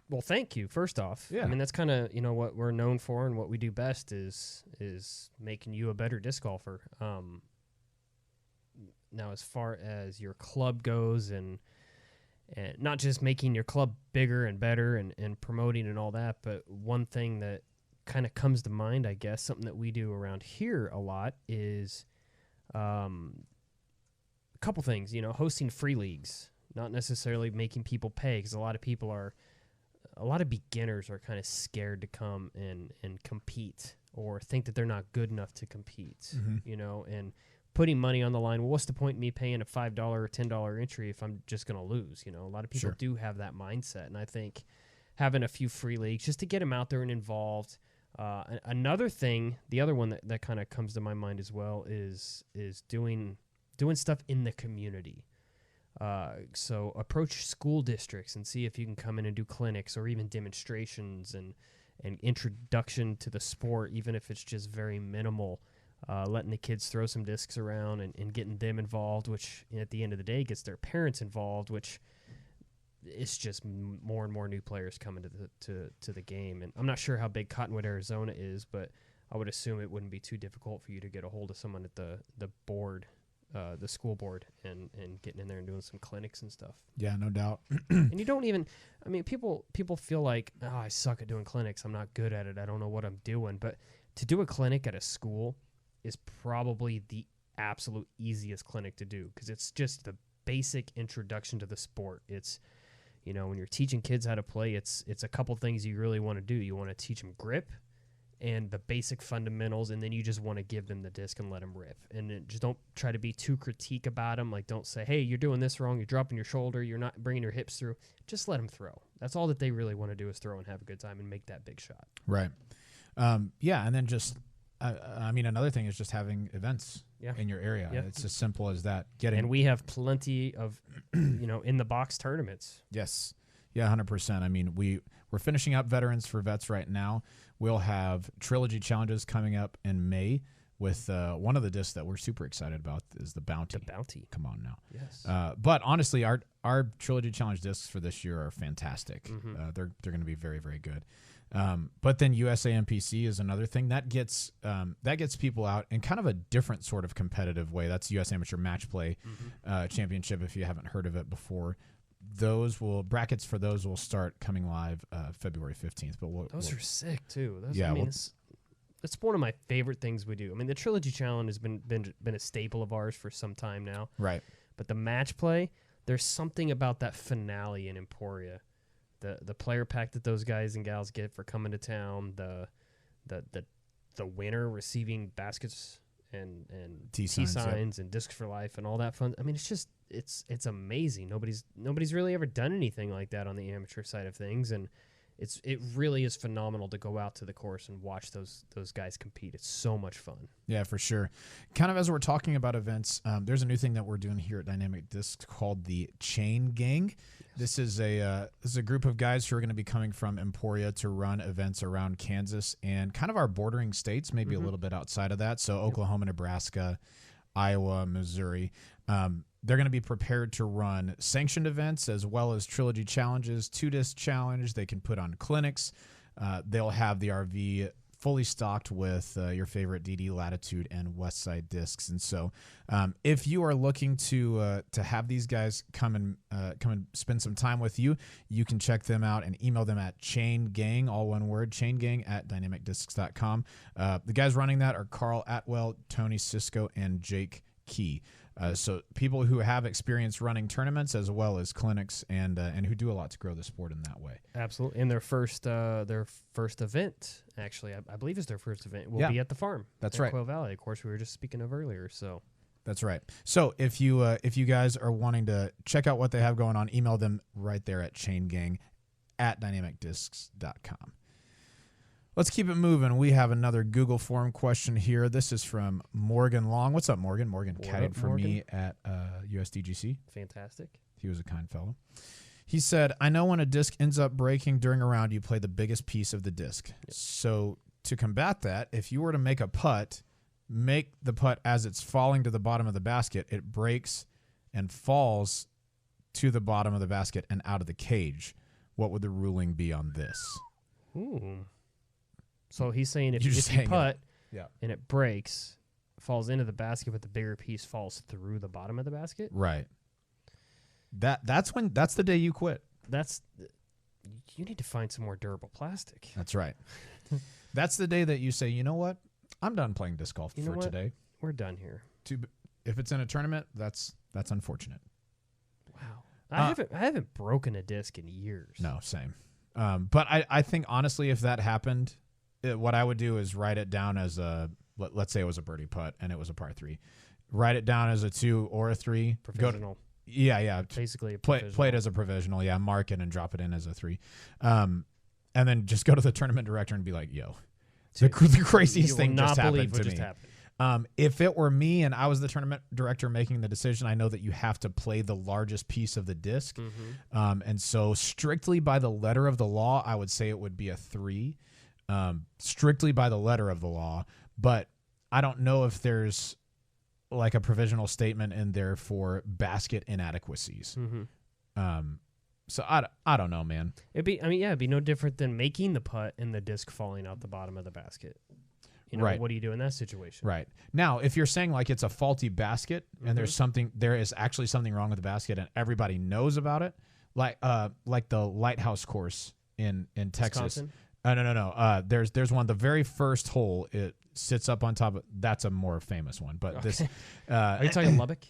Well, thank you. First off, Yeah. I mean, that's kind of what we're known for, and what we do best is making you a better disc golfer. Now, as far as your club goes, and not just making your club bigger and better and promoting and all that, but one thing that kind of comes to mind, I guess, something that we do around here a lot is a couple things. Hosting free leagues, not necessarily making people pay, because a lot of beginners are kind of scared to come and compete, or think that they're not good enough to compete, and putting money on the line. Well, what's the point in me paying a $5 or $10 entry if I'm just going to lose? A lot of people do have that mindset, and I think having a few free leagues just to get them out there and involved. Another thing, the other one that kind of comes to my mind as well is doing stuff in the community. So approach school districts and see if you can come in and do clinics or even demonstrations and introduction to the sport, even if it's just very minimal, letting the kids throw some discs around and getting them involved, which at the end of the day gets their parents involved, which it's just more and more new players coming to the game. And I'm not sure how big Cottonwood, Arizona is, but I would assume it wouldn't be too difficult for you to get a hold of someone at the board, the school board, and getting in there and doing some clinics and stuff. Yeah, no doubt. And you don't even, people feel like, oh, I suck at doing clinics. I'm not good at it. I don't know what I'm doing. But to do a clinic at a school is probably the absolute easiest clinic to do, because it's just the basic introduction to the sport. It's, when you're teaching kids how to play, it's a couple things you really want to do. You want to teach them grip and the basic fundamentals, and then you just want to give them the disc and let them rip. And then just don't try to be too critique about them. Like, don't say, hey, you're doing this wrong. You're dropping your shoulder. You're not bringing your hips through. Just let them throw. That's all that they really want to do, is throw and have a good time and make that big shot. Right. Yeah, and then just, another thing is just having events in your area. Yeah. It's as simple as that. And we have plenty of, in the box tournaments. Yes. Yeah, 100%. We're finishing up Veterans for Vets right now. We'll have Trilogy Challenges coming up in May with one of the discs that we're super excited about is the Bounty. The Bounty. Come on now. Yes. But honestly, our Trilogy Challenge discs for this year are fantastic. Mm-hmm. They're going to be very, very good. But then USAMPC is another thing that gets people out in kind of a different sort of competitive way. That's US Amateur Match Play Championship, if you haven't heard of it before. Brackets for those will start coming live February 15th. But those are sick too. It's one of my favorite things we do. The Trilogy Challenge has been a staple of ours for some time now. Right. But the match play, there's something about that finale in Emporia. The player pack that those guys and gals get for coming to town, the winner receiving baskets and T signs and discs for life and all that fun. It's amazing. Nobody's really ever done anything like that on the amateur side of things, and it really is phenomenal to go out to the course and watch those guys compete. It's so much fun. Yeah, for sure. Kind of as we're talking about events, there's a new thing that we're doing here at Dynamic Discs called the Chain Gang. This is a group of guys who are going to be coming from Emporia to run events around Kansas and kind of our bordering states, maybe a little bit outside of that. So Oklahoma, Nebraska, Iowa, Missouri. They're going to be prepared to run sanctioned events as well as trilogy challenges, 2-disc challenge. They can put on clinics. They'll have the RV fully stocked with your favorite DD, Latitude, and Westside discs. And so if you are looking to have these guys come and spend some time with you, you can check them out and email them at chaingang, all one word, chaingang@dynamicdiscs.com. The guys running that are Carl Atwell, Tony Sisko, and Jake Key. So people who have experience running tournaments as well as clinics and who do a lot to grow the sport in that way. Absolutely. And their first event, actually, I believe is their first event, will be at the farm. That's at right. Quail Valley, of course, we were just speaking of earlier. So that's right. So if you guys are wanting to check out what they have going on, email them right there at chaingang@dynamicdiscs.com. Let's keep it moving. We have another Google form question here. This is from Morgan Long. What's up, Morgan? Morgan caddied for me at USDGC. fantastic. He was a kind fellow. He said, I know when a disc ends up breaking during a round, you play the biggest piece of the disc. Yep. So to combat that, if you were to make a putt, make the putt as it's falling to the bottom of the basket, it breaks and falls to the bottom of the basket and out of the cage. What would the ruling be on this? Ooh. So he's saying if you putt and it breaks, falls into the basket, but the bigger piece falls through the bottom of the basket? Right. That's the day you quit. You need to find some more durable plastic. That's right. That's the day that you say, you know what? I'm done playing disc golf for today. We're done here. If it's in a tournament, that's unfortunate. Wow. I haven't broken a disc in years. No, same. But I think honestly, if that happened, what I would do is write it down as let's say it was a birdie putt and it was a par 3. Write it down as a 2 or a 3. Provisional. Basically a play it as a provisional. Yeah, mark it and drop it in as a 3. And then just go to the tournament director and be like, yo, the craziest thing just happened to me. If it were me and I was the tournament director making the decision, I know that you have to play the largest piece of the disc. Mm-hmm. And so strictly by the letter of the law, I would say it would be a 3. Strictly by the letter of the law, but I don't know if there's like a provisional statement in there for basket inadequacies. Mm-hmm. So I don't know, man. It'd be no different than making the putt and the disc falling out the bottom of the basket. Right. What do you do in that situation? Right. Now, if you're saying like it's a faulty basket and there is actually something wrong with the basket and everybody knows about it, like the Lighthouse course in Texas. Wisconsin? No. There's one. The very first hole, it sits up on top of. That's a more famous one. But this. Are you talking Lubbock?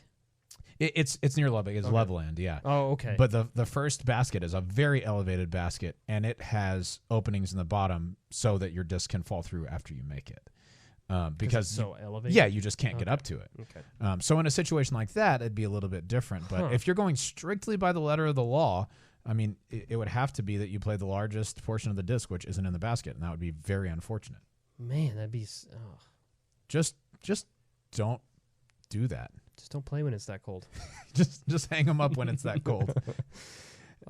It's near Lubbock. It's Loveland. Yeah. Oh, okay. But the first basket is a very elevated basket, and it has openings in the bottom so that your disc can fall through after you make it. Because it's so elevated. Yeah, you just can't get up to it. Okay. So in a situation like that, it'd be a little bit different. But if you're going strictly by the letter of the law, I mean, it would have to be that you play the largest portion of the disc, which isn't in the basket, and that would be very unfortunate. Man, that'd be. Just don't do that. Just don't play when it's that cold. just hang them up when it's that cold.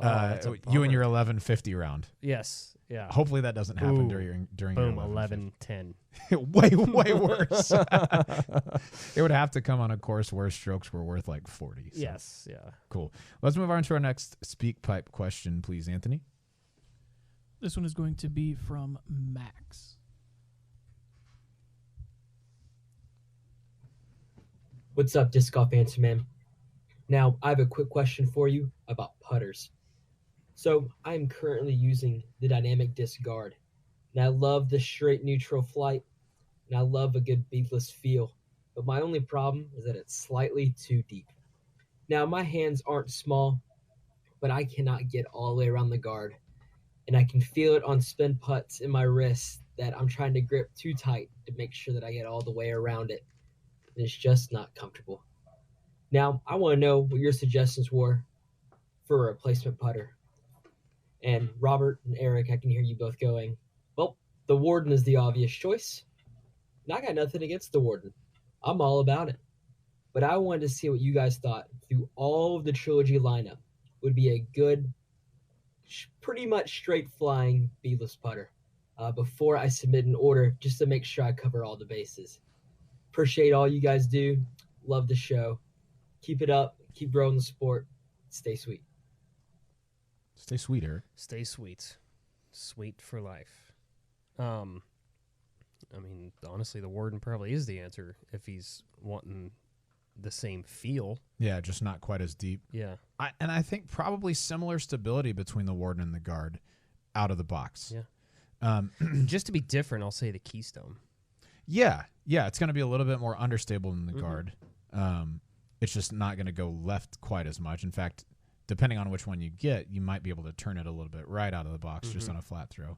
You and your 1150 round. Yes. Yeah. Hopefully that doesn't happen during boom, your 11-10. way worse. It would have to come on a course where strokes were worth like 40. So. Yes. Yeah. Cool. Let's move on to our next speak pipe question, please, Anthony. This one is going to be from Max. What's up, Disc Golf Answer Man? Now, I have a quick question for you about putters. So, I am currently using the Dynamic Disc Guard, and I love the straight neutral flight, and I love a good beadless feel, but my only problem is that it's slightly too deep. Now, my hands aren't small, but I cannot get all the way around the guard, and I can feel it on spin putts in my wrist that I'm trying to grip too tight to make sure that I get all the way around it. And it's just not comfortable. Now, I want to know what your suggestions were for a replacement putter. And Robert and Eric, I can hear you both going, well, the Warden is the obvious choice. And I got nothing against the Warden. I'm all about it. But I wanted to see what you guys thought through all of the trilogy lineup would be a good, pretty much straight flying beadless putter before I submit an order just to make sure I cover all the bases. Appreciate all you guys do. Love the show. Keep it up. Keep growing the sport. Stay sweet. Stay sweet, Eric. Stay sweet. Sweet for life. I mean, honestly, the warden probably is the answer if he's wanting the same feel. Yeah, just not quite as deep. Yeah. And I think probably similar stability between the warden and the guard out of the box. Yeah. Just to be different, I'll say the keystone. Yeah, it's going to be a little bit more understable than the guard. It's just not going to go left quite as much. In fact, depending on which one you get, you might be able to turn it a little bit right out of the box just on a flat throw.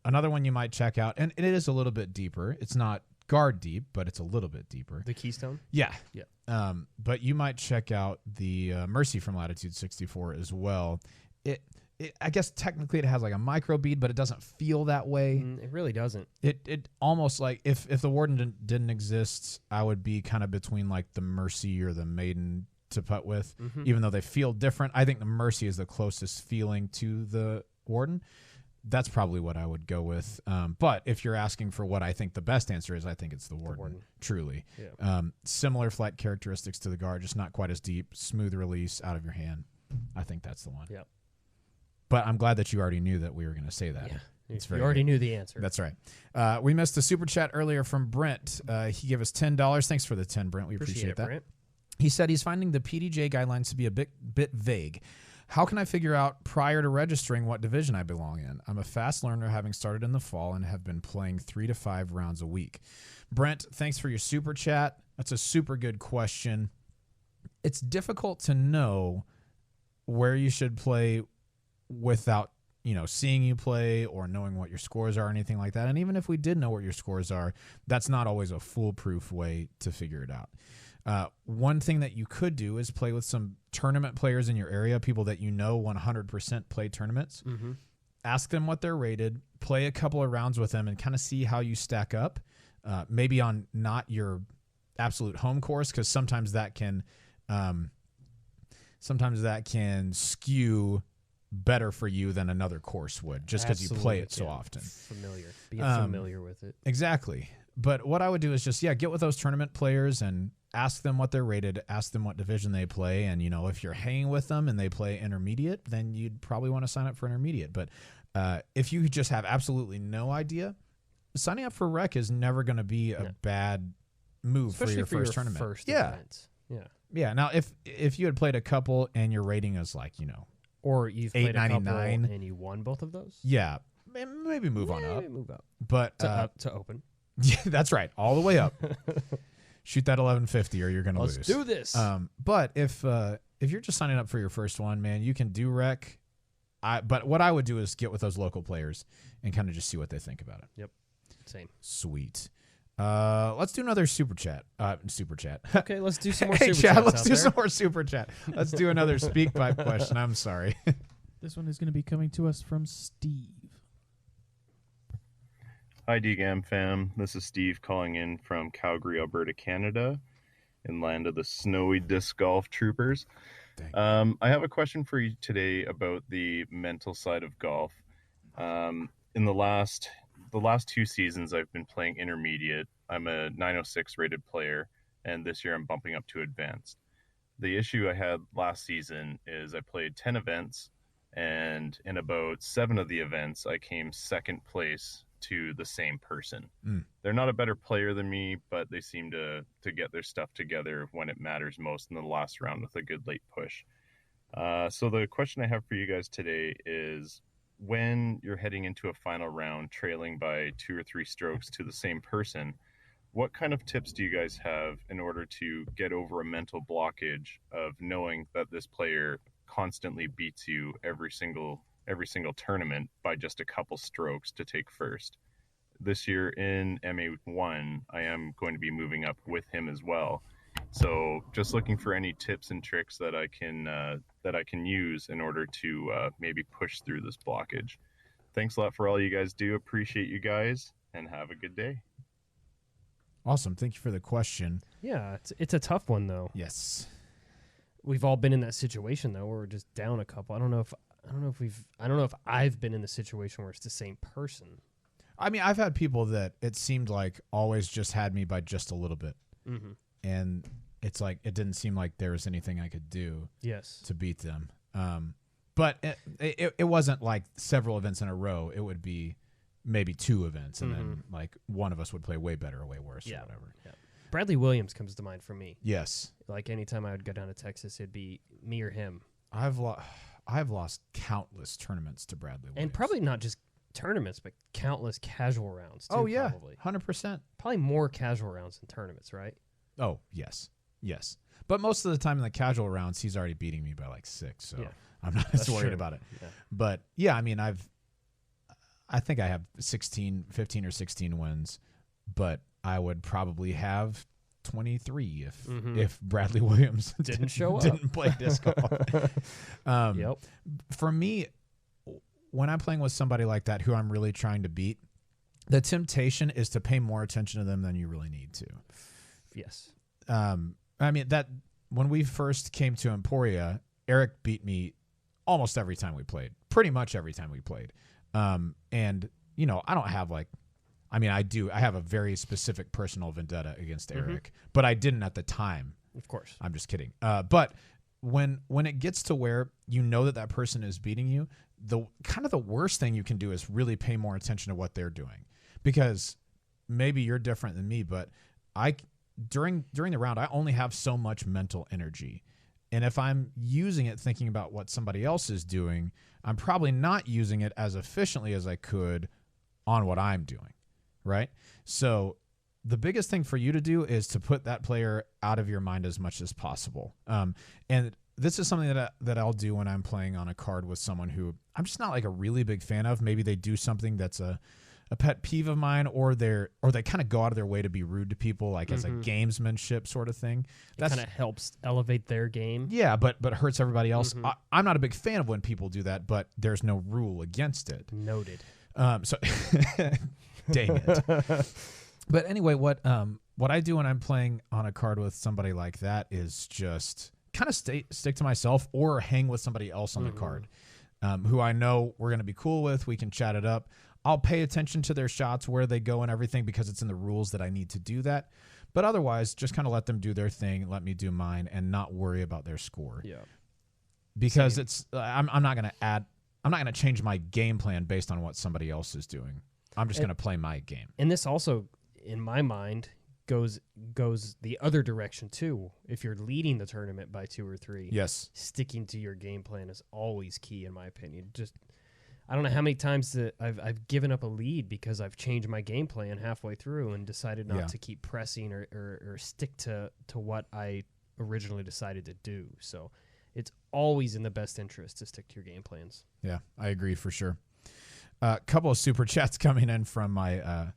Another one you might check out, and it is a little bit deeper. It's not guard deep, but it's a little bit deeper. The keystone? Yeah. Yeah. But you might check out the Mercy from Latitude 64 as well. I guess technically it has like a micro bead, but it doesn't feel that way. It really doesn't. It almost like if the warden didn't exist, I would be kind of between like the Mercy or the Maiden to putt with, even though they feel different. I think the Mercy is the closest feeling to the warden. That's probably what I would go with. But if you're asking for what I think the best answer is, I think it's the warden. Truly. Yeah. Similar flight characteristics to the guard, just not quite as deep, smooth release out of your hand. I think that's the one. Yep. But I'm glad that you already knew that we were going to say that. Yeah. It's You very already good. knew the answer. That's right. We missed a super chat earlier from Brent. He gave us $10. Thanks for the 10, Brent. We appreciate it, that. Brent. He said he's finding the PDJ guidelines to be a bit vague. How can I figure out prior to registering what division I belong in? I'm a fast learner, having started in the fall and have been playing 3 to 5 rounds a week. Brent, thanks for your super chat. That's a super good question. It's difficult to know where you should play without, seeing you play or knowing what your scores are or anything like that. And even if we did know what your scores are, that's not always a foolproof way to figure it out. One thing that you could do is play with some tournament players in your area, people that 100% play tournaments. Ask them what they're rated, play a couple of rounds with them, and kind of see how you stack up. Maybe on not your absolute home course, because sometimes that can skew better for you than another course would, just because you play it so often. Being familiar with it. Exactly. But what I would do is just, get with those tournament players and ask them what they're rated, ask them what division they play. And, if you're hanging with them and they play intermediate, then you'd probably want to sign up for intermediate. But if you just have absolutely no idea, signing up for rec is never going to be a bad move, especially for your first tournament. Event. Yeah. Now, if you had played a couple and your rating is like, or you've played a couple $8.99 and you won both of those, maybe move on up. Move up. But to open. Yeah, that's right. All the way up. Shoot that 1150 or you're going to lose. Let's do this. But if you're just signing up for your first one, man, you can do rec. But what I would do is get with those local players and kind of just see what they think about it. Yep. Same. Sweet. Let's do another super chat. Okay, let's do some more Hey, super Chad, chats. let's do some more super chat. Let's do another speak pipe question. I'm sorry. This one is going to be coming to us from Steve. Hi, DGAM fam. This is Steve calling in from Calgary, Alberta, Canada, in land of the snowy disc golf troopers. I have a question for you today about the mental side of golf. In the last 2 seasons, I've been playing intermediate. I'm a 906 rated player, and this year I'm bumping up to advanced. The issue I had last season is I played 10 events, and in about 7 of the events, I came second place to the same person. They're not a better player than me, but they seem to get their stuff together when it matters most in the last round with a good late push. So the question I have for you guys today is, when you're heading into a final round trailing by 2 or 3 strokes to the same person, what kind of tips do you guys have in order to get over a mental blockage of knowing that this player constantly beats you every single tournament by just a couple strokes to take first? This year in MA1, I am going to be moving up with him as well. So just looking for any tips and tricks that I can use in order to maybe push through this blockage. Thanks a lot for all you guys do. Appreciate you guys, and have a good day. Awesome. Thank you for the question. Yeah, it's a tough one though. Yes. We've all been in that situation though, where we're just down a couple. I don't know if I've been in the situation where it's the same person. I mean, I've had people that it seemed like always just had me by just a little bit. and it's like it didn't seem like there was anything I could do to beat them. But it wasn't like several events in a row. It would be maybe 2 events, and then like one of us would play way better or way worse or whatever. Yeah. Bradley Williams comes to mind for me. Yes. Like anytime I would go down to Texas, it'd be me or him. I've lost countless tournaments to Bradley Williams. And probably not just tournaments, but countless casual rounds, too, oh, yeah. probably. 100%. Probably more casual rounds than tournaments, right? Oh, yes. Yes. But most of the time in the casual rounds, he's already beating me by like 6, so I'm not as worried about it. Yeah. But, yeah, I mean, I think I have 15 or 16 wins, but I would probably have 23 if Bradley Williams didn't show up, didn't play disc golf. For me, when I'm playing with somebody like that who I'm really trying to beat, the temptation is to pay more attention to them than you really need to. Yes. I mean, that when we first came to Emporia, Eric beat me almost every time we played, pretty much every time we played. And, you know, I don't have like, I mean, I do. I have a very specific personal vendetta against Eric, but I didn't at the time. Of course. I'm just kidding. But when it gets to where you know that person is beating you, the kind of the worst thing you can do is really pay more attention to what they're doing, because maybe you're different than me, but during the round, I only have so much mental energy. And if I'm using it thinking about what somebody else is doing, I'm probably not using it as efficiently as I could on what I'm doing, right? So the biggest thing for you to do is to put that player out of your mind as much as possible. And this is something that I'll do when I'm playing on a card with someone who I'm just not like a really big fan of. Maybe they do something that's a pet peeve of mine, or they kind of go out of their way to be rude to people, like as a gamesmanship sort of thing. That kind of helps elevate their game. Yeah, but hurts everybody else. I'm not a big fan of when people do that, but there's no rule against it. Noted. So, dang it. But anyway, what I do when I'm playing on a card with somebody like that is just kind of stick to myself or hang with somebody else on the card, who I know we're going to be cool with. We can chat it up. I'll pay attention to their shots, where they go and everything, because it's in the rules that I need to do that. But otherwise, just kind of let them do their thing, let me do mine, and not worry about their score. Yeah. Because I'm not going to change my game plan based on what somebody else is doing. I'm just going to play my game. And this also, in my mind, goes the other direction too. If you're leading the tournament by 2 or 3, yes, sticking to your game plan is always key, in my opinion. Just, I don't know how many times that I've given up a lead because I've changed my game plan halfway through and decided not to keep pressing or stick to what I originally decided to do. So it's always in the best interest to stick to your game plans. Yeah, I agree for sure. A couple of super chats coming in from my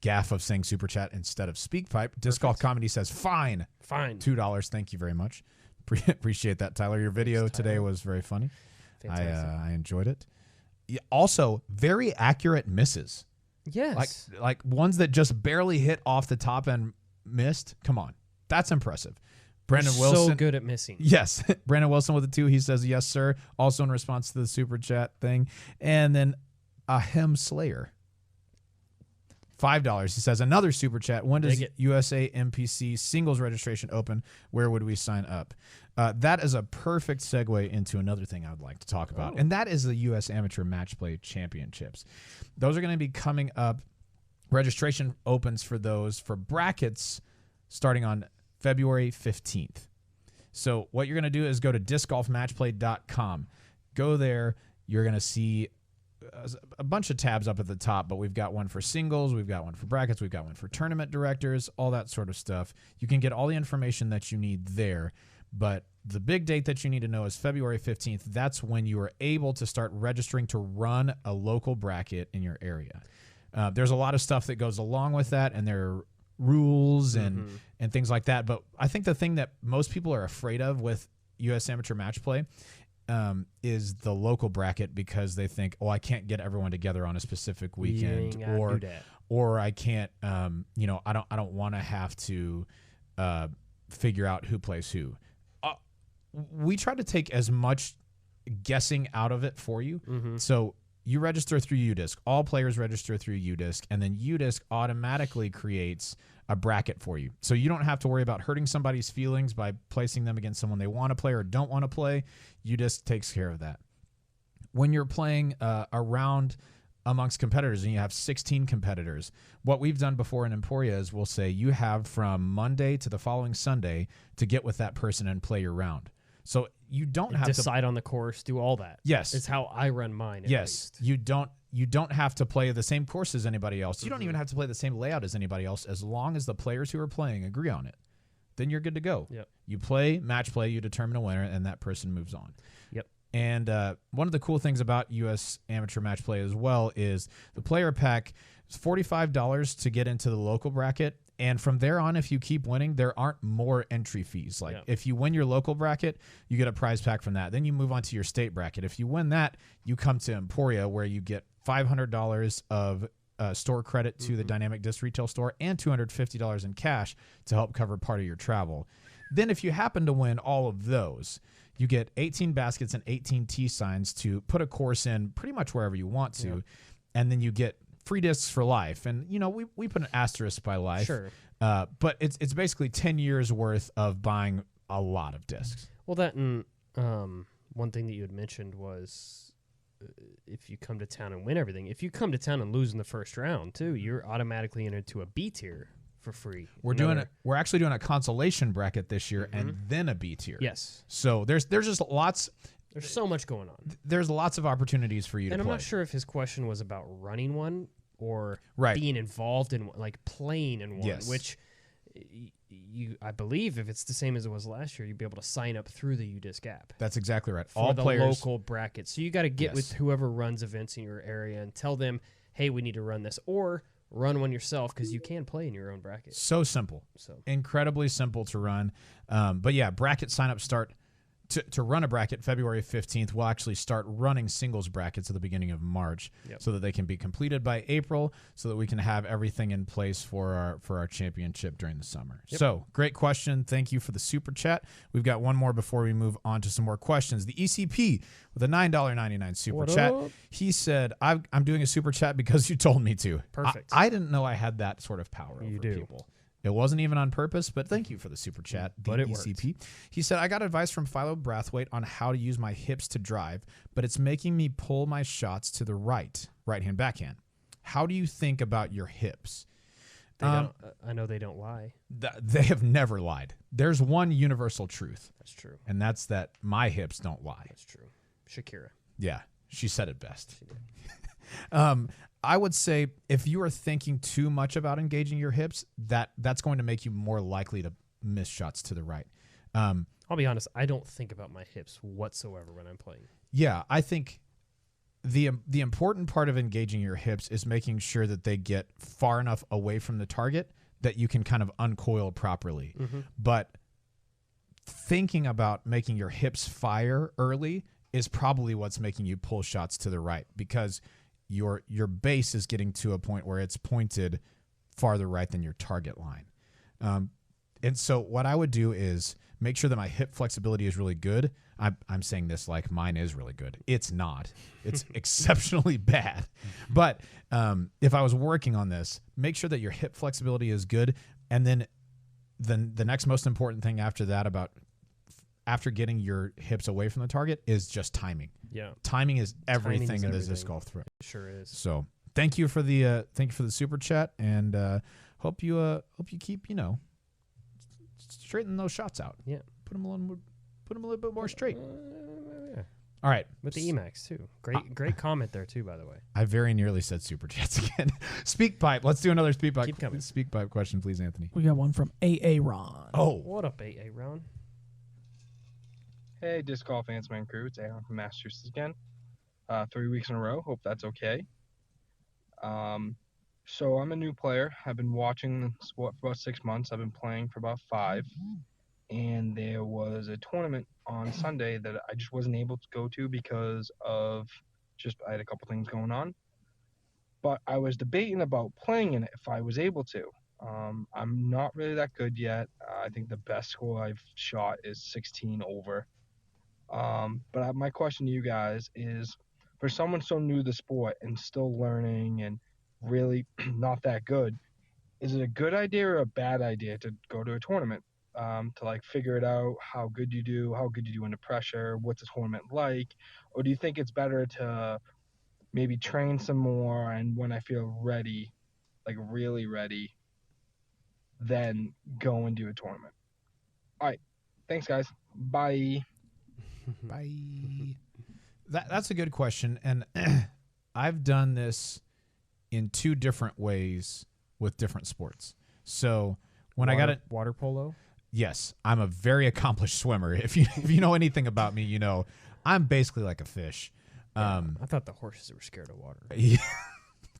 gaff of saying super chat instead of speak pipe. Disc Golf Comedy says, fine. $2. Thank you very much. Appreciate that, Tyler. Your video today was very funny. I enjoyed it. Also, very accurate misses. Yes. Like ones that just barely hit off the top and missed. Come on. That's impressive. Brandon Wilson. So good at missing. Yes. Brandon Wilson with a 2. He says, yes, sir. Also in response to the super chat thing. And then Ahem Slayer. $5. He says, another super chat. When does USA MPC singles registration open? Where would we sign up? That is a perfect segue into another thing I would like to talk about, and that is the U.S. Amateur Match Play Championships. Those are going to be coming up. Registration opens for those for brackets starting on February 15th. So what you're going to do is go to discgolfmatchplay.com. Go there. You're going to see a bunch of tabs up at the top, but we've got one for singles, we've got one for brackets, we've got one for tournament directors, all that sort of stuff. You can get all the information that you need there, but the big date that you need to know is February 15th. That's when you are able to start registering to run a local bracket in your area. There's a lot of stuff that goes along with that, and there are rules and things like that, but I think the thing that most people are afraid of with U.S. Amateur Match Play is the local bracket, because they think, I can't get everyone together on a specific weekend, or I can't, I don't want to have to figure out who plays who. We try to take as much guessing out of it for you. So you register through UDisc. All players register through UDisc, and then UDisc automatically creates a bracket for you. So you don't have to worry about hurting somebody's feelings by placing them against someone they want to play or don't want to play. UDisc takes care of that. When you're playing a round amongst competitors and you have 16 competitors, what we've done before in Emporia is we'll say you have from Monday to the following Sunday to get with that person and play your round. So you don't have to decide on the course, do all that. Yes. It's how I run mine. Yes. You don't have to play the same course as anybody else. You don't even have to play the same layout as anybody else as long as the players who are playing agree on it. Then you're good to go. Yep. You play, match play, you determine a winner, and that person moves on. Yep. And one of the cool things about U.S. Amateur Match Play as well is the player pack is $45 to get into the local bracket. And from there on, if you keep winning, there aren't more entry fees. Like if you win your local bracket, you get a prize pack from that. Then you move on to your state bracket. If you win that, you come to Emporia where you get $500 of store credit to the Dynamic Disc Retail Store and $250 in cash to help cover part of your travel. Then if you happen to win all of those, you get 18 baskets and 18 tee signs to put a course in pretty much wherever you want to. Yep. And then you get free discs for life. And, you know, we put an asterisk by life. Sure. But it's basically 10 years worth of buying a lot of discs. Well, that and one thing that you had mentioned was if you come to town and win everything, if you come to town and lose in the first round, too, you're automatically entered to a B tier for free. We're actually doing a consolation bracket this year and then a B tier. Yes. So there's just lots. There's so much going on. There's lots of opportunities for you to play. And I'm not sure if his question was about running one or being involved in one, like playing in one, which I believe if it's the same as it was last year, you'd be able to sign up through the UDisc app. That's exactly right. For all the players, local bracket. So you got to get with whoever runs events in your area and tell them, hey, we need to run this, or run one yourself because you can play in your own bracket. So simple. Incredibly simple to run. But yeah, bracket signups start to run a bracket February 15th. We'll actually start running singles brackets at the beginning of March so that they can be completed by April so that we can have everything in place for our championship during the summer. So great question. Thank you for the super chat. We've got one more before we move on to some more questions. The ECP with a $9.99 super chat. He said, I'm doing a super chat because you told me to. Perfect. I didn't know I had that sort of power over people. It wasn't even on purpose, but thank you for the super chat, the ECP. He said, I got advice from Philo Brathwaite on how to use my hips to drive, but it's making me pull my shots to the right-hand backhand. How do you think about your hips? I know they don't lie. They have never lied. There's one universal truth. That's true. And that's that my hips don't lie. That's true. Shakira. Yeah, she said it best. She did. I would say if you are thinking too much about engaging your hips, that's going to make you more likely to miss shots to the right. I'll be honest, I don't think about my hips whatsoever when I'm playing. Yeah, I think the important part of engaging your hips is making sure that they get far enough away from the target that you can kind of uncoil properly. But thinking about making your hips fire early is probably what's making you pull shots to the right, because your base is getting to a point where it's pointed farther right than your target line. And so what I would do is make sure that my hip flexibility is really good. I'm saying this like mine is really good. It's not. It's exceptionally bad. But if I was working on this, make sure that your hip flexibility is good. And then the next most important thing after that, after getting your hips away from the target, is just timing. Yeah, timing is everything in the disc golf throw. It sure is. So thank you for the super chat, and hope you keep straighten those shots out. Yeah, put them a little bit more straight. Yeah. All right, with the Emacs too. Great comment there too, by the way. I very nearly said super chats again. Speak pipe. Let's do another speak pipe. Keep coming. Speak pipe question, please, Anthony. We got one from AA Ron. Oh, what up, AA Ron? Hey, Disc Golf Answer crew. It's Aaron from Massachusetts again. 3 weeks in a row. Hope that's okay. So I'm a new player. I've been watching the sport for about 6 months. I've been playing for about 5. And there was a tournament on Sunday that I just wasn't able to go to because of I had a couple things going on. But I was debating about playing in it if I was able to. I'm not really that good yet. I think the best score I've shot is 16 over. But my question to you guys is, for someone so new to the sport and still learning and really not that good, is it a good idea or a bad idea to go to a tournament? To like figure it out, how good you do under pressure, what's a tournament like? Or do you think it's better to maybe train some more, and when I feel ready, like really ready, then go and do a tournament? All right. Thanks, guys. Bye. Bye. That's a good question. And I've done this in 2 different ways with different sports. So when I got it, water polo. yes, I'm a very accomplished swimmer. If you know anything about me, you know I'm basically like a fish. I thought the horses were scared of water. Yeah,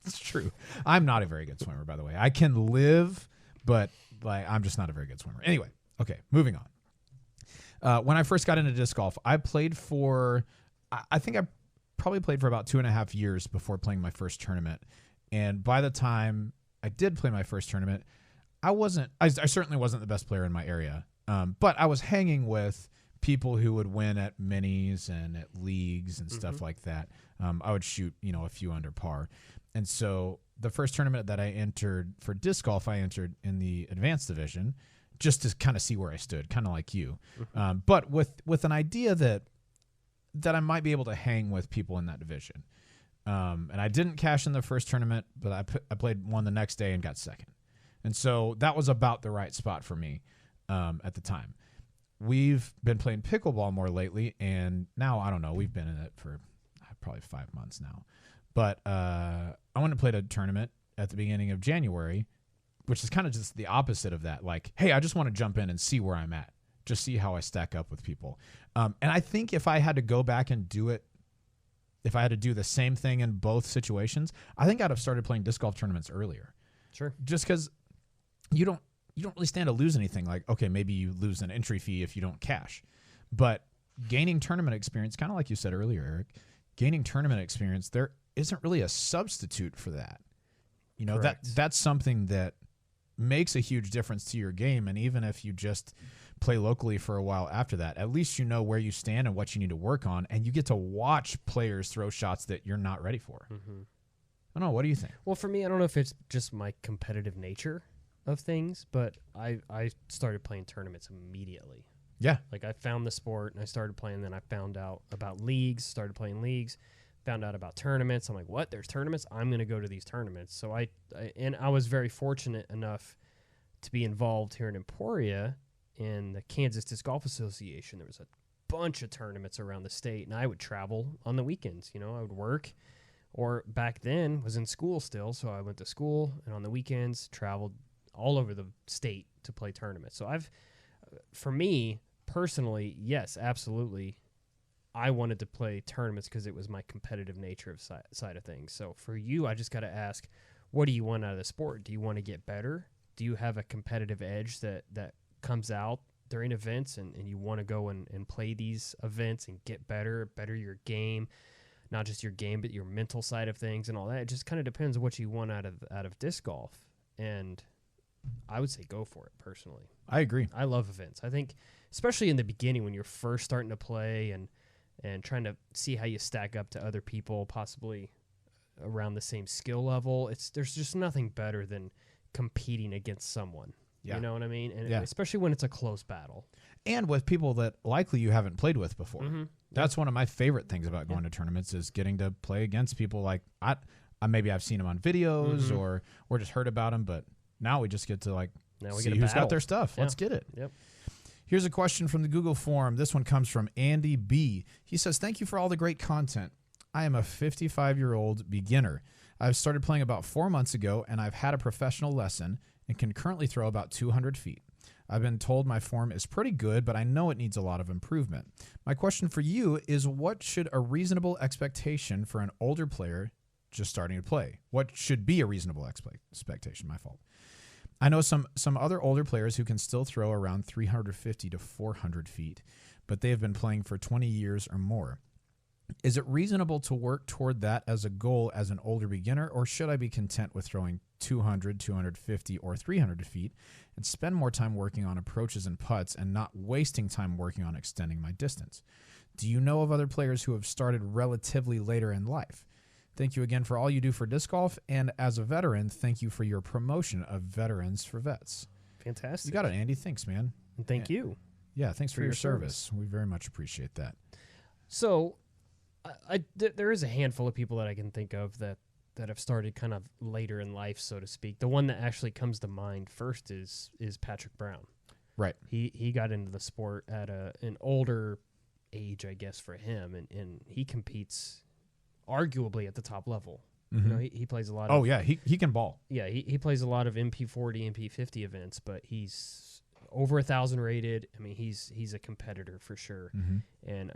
it's true. I'm not a very good swimmer, by the way. I can live, but like I'm just not a very good swimmer. Anyway, okay, moving on. When I first got into disc golf, I played for, I think I probably played for about 2.5 years before playing my first tournament. And by the time I did play my first tournament, I certainly wasn't the best player in my area. But I was hanging with people who would win at minis and at leagues and stuff like that. I would shoot, a few under par. And so the first tournament that I entered for disc golf, I entered in the advanced division just to kind of see where I stood, kind of like you. But with an idea that I might be able to hang with people in that division. And I didn't cash in the first tournament, but I played one the next day and got second. And so that was about the right spot for me at the time. We've been playing pickleball more lately, and now, I don't know, we've been in it for probably 5 months now. But I went and played a tournament at the beginning of January, which is kind of just the opposite of that. Like, hey, I just want to jump in and see where I'm at, just see how I stack up with people. And I think if I had to go back and do it, if I had to do the same thing in both situations, I think I'd have started playing disc golf tournaments earlier. Sure. Just because you don't really stand to lose anything. Like, okay, maybe you lose an entry fee if you don't cash. But gaining tournament experience, kind of like you said earlier, Eric, gaining tournament experience, there isn't really a substitute for that. That's something that makes a huge difference to your game. And even if you just play locally for a while after that, at least you know where you stand and what you need to work on, and you get to watch players throw shots that you're not ready for. I don't know. What do you think? Well, for me, I don't know if it's just my competitive nature of things, but I started playing tournaments immediately. Yeah. Like I found the sport and I started playing, then I found out about leagues, started playing leagues, found out about tournaments. I'm like, what? There's tournaments? I'm going to go to these tournaments. So I was very fortunate enough to be involved here in Emporia in the Kansas Disc Golf Association. There was a bunch of tournaments around the state, and I would travel on the weekends. I would work, or back then was in school still, so I went to school, and on the weekends traveled all over the state to play tournaments. So for me personally, yes, absolutely, I wanted to play tournaments because it was my competitive nature of side of things. So for you, I just got to ask, what do you want out of the sport? Do you want to get better? Do you have a competitive edge that comes out during events and you want to go and play these events and get better your game, not just your game, but your mental side of things and all that? It just kind of depends on what you want out of disc golf. And I would say go for it personally. I agree. I love events. I think especially in the beginning when you're first starting to play and trying to see how you stack up to other people, possibly around the same skill level. There's just nothing better than competing against someone. Yeah. You know what I mean? And especially when it's a close battle. And with people that likely you haven't played with before. That's one of my favorite things about going to tournaments is getting to play against people like maybe I've seen them on videos or just heard about them, but now we just get to see who's got their stuff. Yeah. Let's get it. Yep. Here's a question from the Google form. This one comes from Andy B. He says, thank you for all the great content. I am a 55-year-old beginner. I've started playing about 4 months ago, and I've had a professional lesson and can currently throw about 200 feet. I've been told my form is pretty good, but I know it needs a lot of improvement. My question for you is, what should a reasonable expectation for an older player just starting to play? What should be a reasonable expectation? My fault. I know some other older players who can still throw around 350 to 400 feet, but they have been playing for 20 years or more. Is it reasonable to work toward that as a goal as an older beginner, or should I be content with throwing 200, 250, or 300 feet and spend more time working on approaches and putts and not wasting time working on extending my distance? Do you know of other players who have started relatively later in life? Thank you again for all you do for disc golf. And as a veteran, thank you for your promotion of Veterans for Vets. Fantastic. You got it, Andy. Thanks, man. And thank you. Yeah, thanks for your service. We very much appreciate that. So there is a handful of people that I can think of that have started kind of later in life, so to speak. The one that actually comes to mind first is Patrick Brown. Right. He got into the sport at an older age, I guess, for him, and he competes arguably at the top level. Mm-hmm. You know, he plays a lot of... Oh, yeah, he can ball. Yeah, he plays a lot of MP40, MP50 events, but he's over 1,000 rated. I mean, he's a competitor for sure. Mm-hmm. And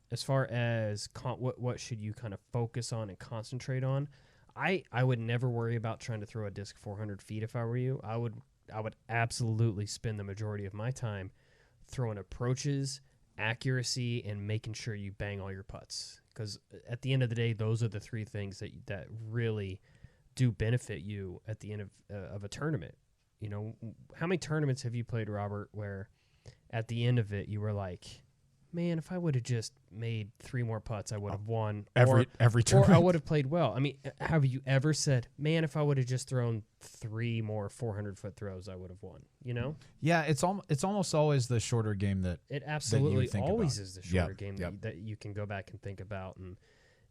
as far as what should you kind of focus on and concentrate on, I would never worry about trying to throw a disc 400 feet if I were you. I would absolutely spend the majority of my time throwing approaches, accuracy, and making sure you bang all your putts. Because at the end of the day, those are the three things that really do benefit you at the end of a tournament. You know, how many tournaments have you played, Robert, where at the end of it you were like, man, if I would have just made 3 more putts, I would have won. Every tournament. Or I would have played well. I mean, have you ever said, man, if I would have just thrown 3 more 400-foot throws, I would have won, you know? Yeah, it's almost always the shorter game that it absolutely that always about. Is the shorter game that you can go back and think about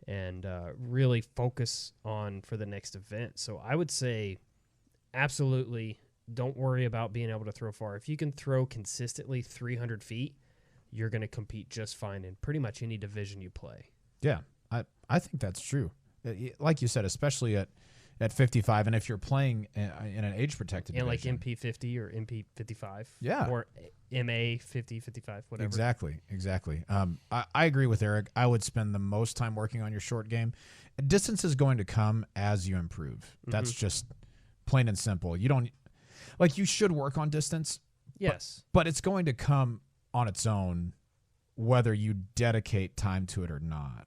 and really focus on for the next event. So I would say absolutely don't worry about being able to throw far. If you can throw consistently 300 feet, you're going to compete just fine in pretty much any division you play. Yeah, I think that's true. Like you said, especially at 55, and if you're playing in an age-protected division. Like MP50 or MP55. Yeah. Or MA 50, 55, whatever. Exactly. I agree with Eric. I would spend the most time working on your short game. Distance is going to come as you improve. That's just plain and simple. You don't... Like, you should work on distance. Yes. But it's going to come on its own, whether you dedicate time to it or not.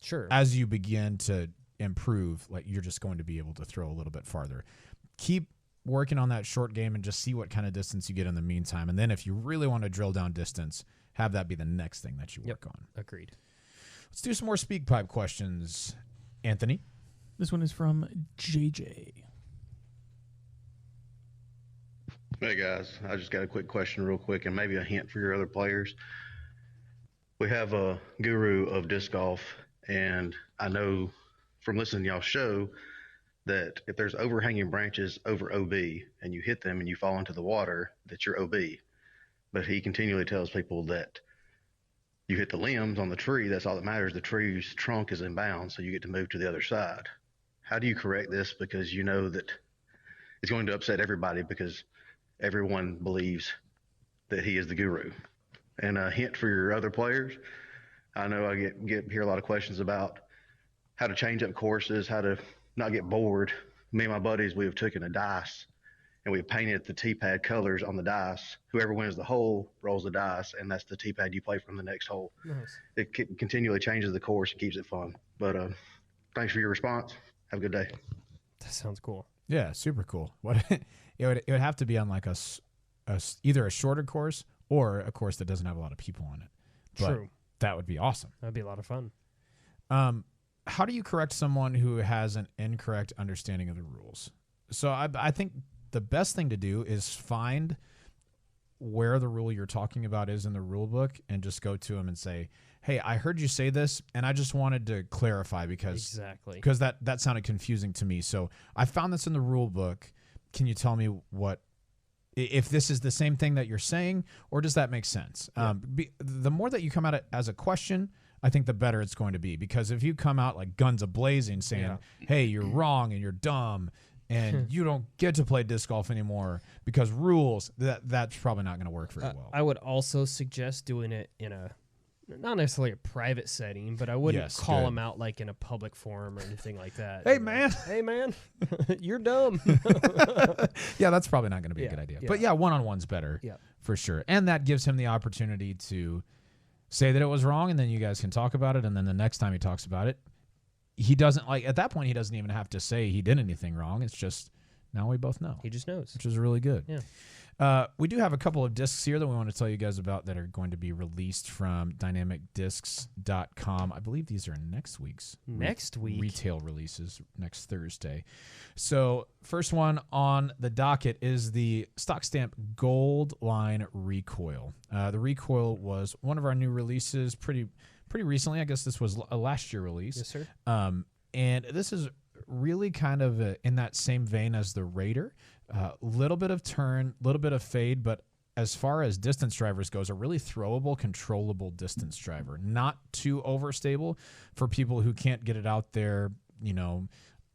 Sure. As you begin to improve, like, you're just going to be able to throw a little bit farther. Keep working on that short game and just see what kind of distance you get in the meantime. And then if you really want to drill down distance, have that be the next thing that you work on. Agreed. Let's do some more speak pipe questions. Anthony? This one is from JJ. Hey guys, I just got a quick question real quick and maybe a hint for your other players. We have a guru of disc golf, and I know from listening to y'all's show that if there's overhanging branches over OB and you hit them and you fall into the water, that you're OB. But he continually tells people that you hit the limbs on the tree, that's all that matters. The tree's trunk is in bounds, so you get to move to the other side. How do you correct this? Because you know that it's going to upset everybody because everyone believes that he is the guru. And a hint for your other players, I know I hear a lot of questions about how to change up courses, how to not get bored. Me and my buddies, we have taken a dice and we have painted the tee-pad colors on the dice. Whoever wins the hole rolls the dice, and that's the tee-pad you play from the next hole. Nice. It continually changes the course and keeps it fun. But thanks for your response. Have a good day. That sounds cool. Yeah, super cool. What it would have to be on like either a shorter course or a course that doesn't have a lot of people on it. But True. That would be awesome. That'd be a lot of fun. How do you correct someone who has an incorrect understanding of the rules? So I think the best thing to do is find where the rule you're talking about is in the rule book and just go to them and say, hey, I heard you say this, and I just wanted to clarify because that sounded confusing to me. So I found this in the rule book. Can you tell me if this is the same thing that you're saying, or does that make sense? Yeah. The more that you come at it as a question, I think the better it's going to be. Because if you come out like guns a-blazing saying, hey, you're wrong and you're dumb and you don't get to play disc golf anymore because rules, that's probably not going to work very well. I would also suggest doing it in not necessarily a private setting, but I wouldn't call them out like in a public forum or anything like that. Hey, man. Hey, man. You're dumb. Yeah, that's probably not going to be a good idea. Yeah. But yeah, one-on-one's better for sure. And that gives him the opportunity to say that it was wrong, and then you guys can talk about it, and then the next time he talks about it, he doesn't at that point, he doesn't even have to say he did anything wrong. It's just now we both know. He just knows. Which is really good. Yeah. We do have a couple of discs here that we want to tell you guys about that are going to be released from dynamicdiscs.com. I believe these are next week's retail releases next Thursday. So first one on the docket is the stock stamp Gold Line Recoil. The Recoil was one of our new releases pretty recently. I guess this was a last year release. Yes, sir. And this is really kind of in that same vein as the Raider. Little bit of turn, little bit of fade, but as far as distance drivers goes, a really throwable, controllable distance driver. Not too overstable for people who can't get it out there,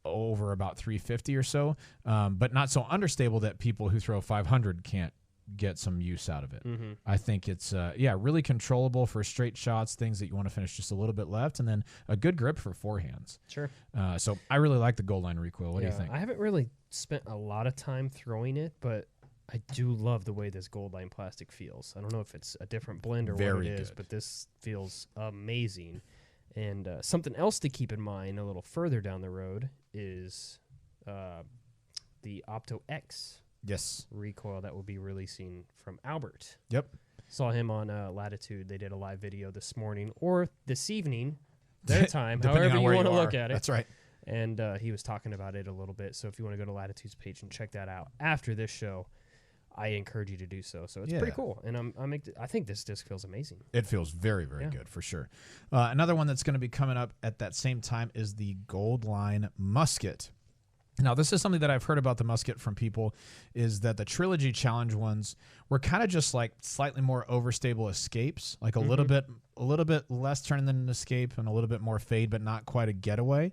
over about 350 or so, but not so understable that people who throw 500 can't get some use out of it. Mm-hmm. I think it's really controllable for straight shots, things that you want to finish just a little bit left, and then a good grip for forehands. Sure. So I really like the Gold Line Recoil. What do you think? I haven't really spent a lot of time throwing it, but I do love the way this Gold Line plastic feels. I don't know if it's a different blend or what it is, but this feels amazing. And something else to keep in mind a little further down the road is the Opto X recoil that will be releasing from Albert. Yep. Saw him on Latitude. They did a live video this morning or this evening, their time, Depending however on you where want to you look are. at it. That's right. And he was talking about it a little bit. So if you want to go to Latitude's page and check that out after this show, I encourage you to do so. So it's pretty cool. And I think this disc feels amazing. It feels very, very good for sure. Another one that's going to be coming up at that same time is the Gold Line Musket. Now, this is something that I've heard about the Musket from people, is that the Trilogy Challenge ones were kind of just like slightly more overstable escapes, like a little bit less turn than an escape and a little bit more fade, but not quite a getaway.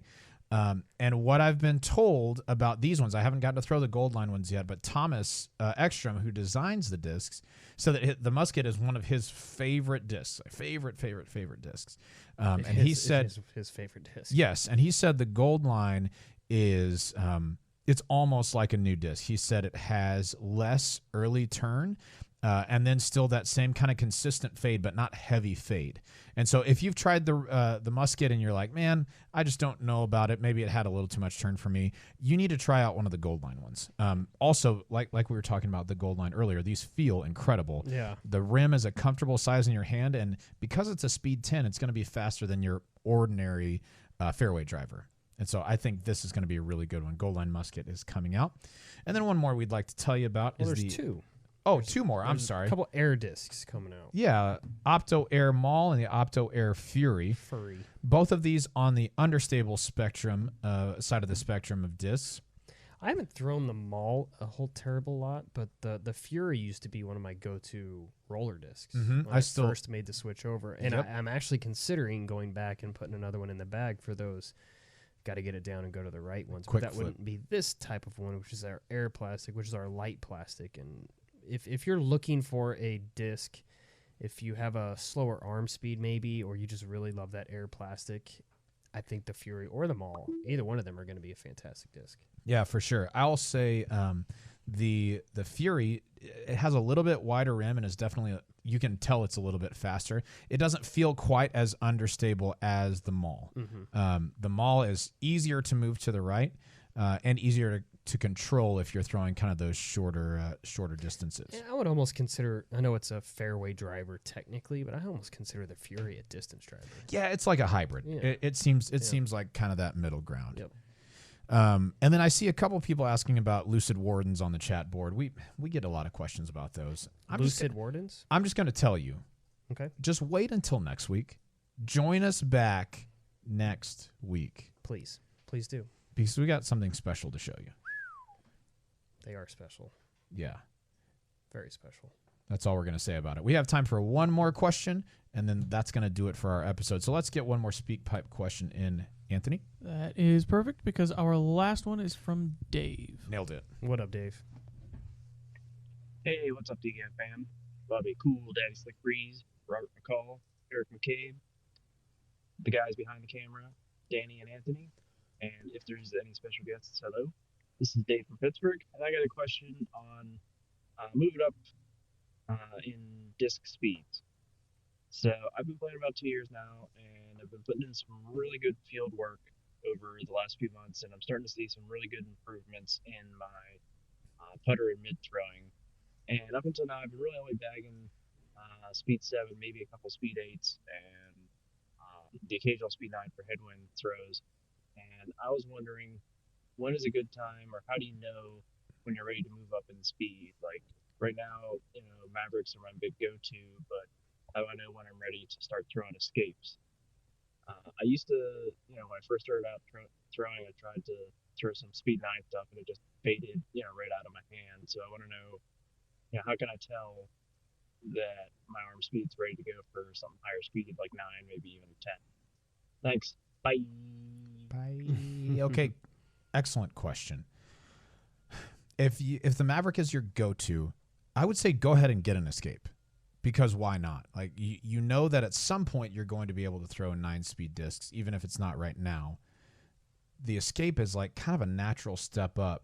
And what I've been told about these ones, I haven't gotten to throw the Gold Line ones yet, but Thomas Ekstrom, who designs the discs, said that the Musket is one of his favorite discs, favorite discs. And he said his favorite disc. Yes, and he said the Gold Line is it's almost like a new disc. He said it has less early turn and then still that same kind of consistent fade, but not heavy fade. And so if you've tried the Musket and you're like, man, I just don't know about it, maybe it had a little too much turn for me, you need to try out one of the Gold Line ones. Also, like we were talking about the Gold Line earlier, these feel incredible. Yeah. The rim is a comfortable size in your hand, and because it's a speed 10, it's going to be faster than your ordinary fairway driver. And so I think this is going to be a really good one. Gold Line Musket is coming out. And then one more we'd like to tell you about is there's two. Oh, There's two more. I'm sorry. A couple Air discs coming out. Yeah, Opto Air Mall and the Opto Air Fury. Both of these on the understable spectrum side of the spectrum of discs. I haven't thrown the Mall a whole terrible lot, but the Fury used to be one of my go-to roller discs. Mm-hmm. When I first made the switch over. And I'm actually considering going back and putting another one in the bag for those. Got to get it down and go to the right ones. But that wouldn't be this type of one, which is our air plastic, which is our light plastic. And if you're looking for a disc, if you have a slower arm speed maybe, or you just really love that air plastic, I think the Fury or the Mall, either one of them are going to be a fantastic disc. Yeah, for sure. I'll say the Fury, it has a little bit wider rim and is definitely, you can tell it's a little bit faster. It doesn't feel quite as understable as the Mall. Mm-hmm. The Mall is easier to move to the right and easier to control if you're throwing kind of those shorter distances. And I would almost consider, I know it's a fairway driver technically, but I almost consider the Fury a distance driver. Yeah, it's like a hybrid. Yeah. It seems like kind of that middle ground. Yep. And then I see a couple people asking about Lucid Wardens on the chat board. We get a lot of questions about those. Lucid Wardens? I'm just going to tell you. Okay. Just wait until next week. Join us back next week. Please. Please do. Because we got something special to show you. They are special. Yeah. Very special. That's all we're going to say about it. We have time for one more question, and then that's going to do it for our episode. So let's get one more speak pipe question in. Anthony? That is perfect because our last one is from Dave. Nailed it. What up, Dave? Hey, what's up, DGAF fam? Bobby Cool, Daddy Slick Breeze, Robert McCall, Eric McCabe, the guys behind the camera, Danny and Anthony, and if there's any special guests, hello. This is Dave from Pittsburgh, and I got a question on moving up in disc speeds. So I've been playing about 2 years now, and I've been putting in some really good field work over the last few months, and I'm starting to see some really good improvements in my putter and mid throwing. And up until now, I've been really only bagging speed 7, maybe a couple speed 8s, and the occasional speed 9 for headwind throws. And I was wondering, when is a good time, or how do you know when you're ready to move up in speed? Like right now, Mavericks are my big go-to, but how do I know when I'm ready to start throwing escapes? I used to, when I first started out throwing, I tried to throw some speed 9 stuff, and it just faded, right out of my hand. So I want to know, how can I tell that my arm speed's ready to go for something higher speed, like 9, maybe even 10? Thanks. Bye. Bye. Okay. Excellent question. If the Maverick is your go-to, I would say go ahead and get an escape, because why not? Like you know that at some point you're going to be able to throw 9-speed discs, even if it's not right now. The escape is like kind of a natural step up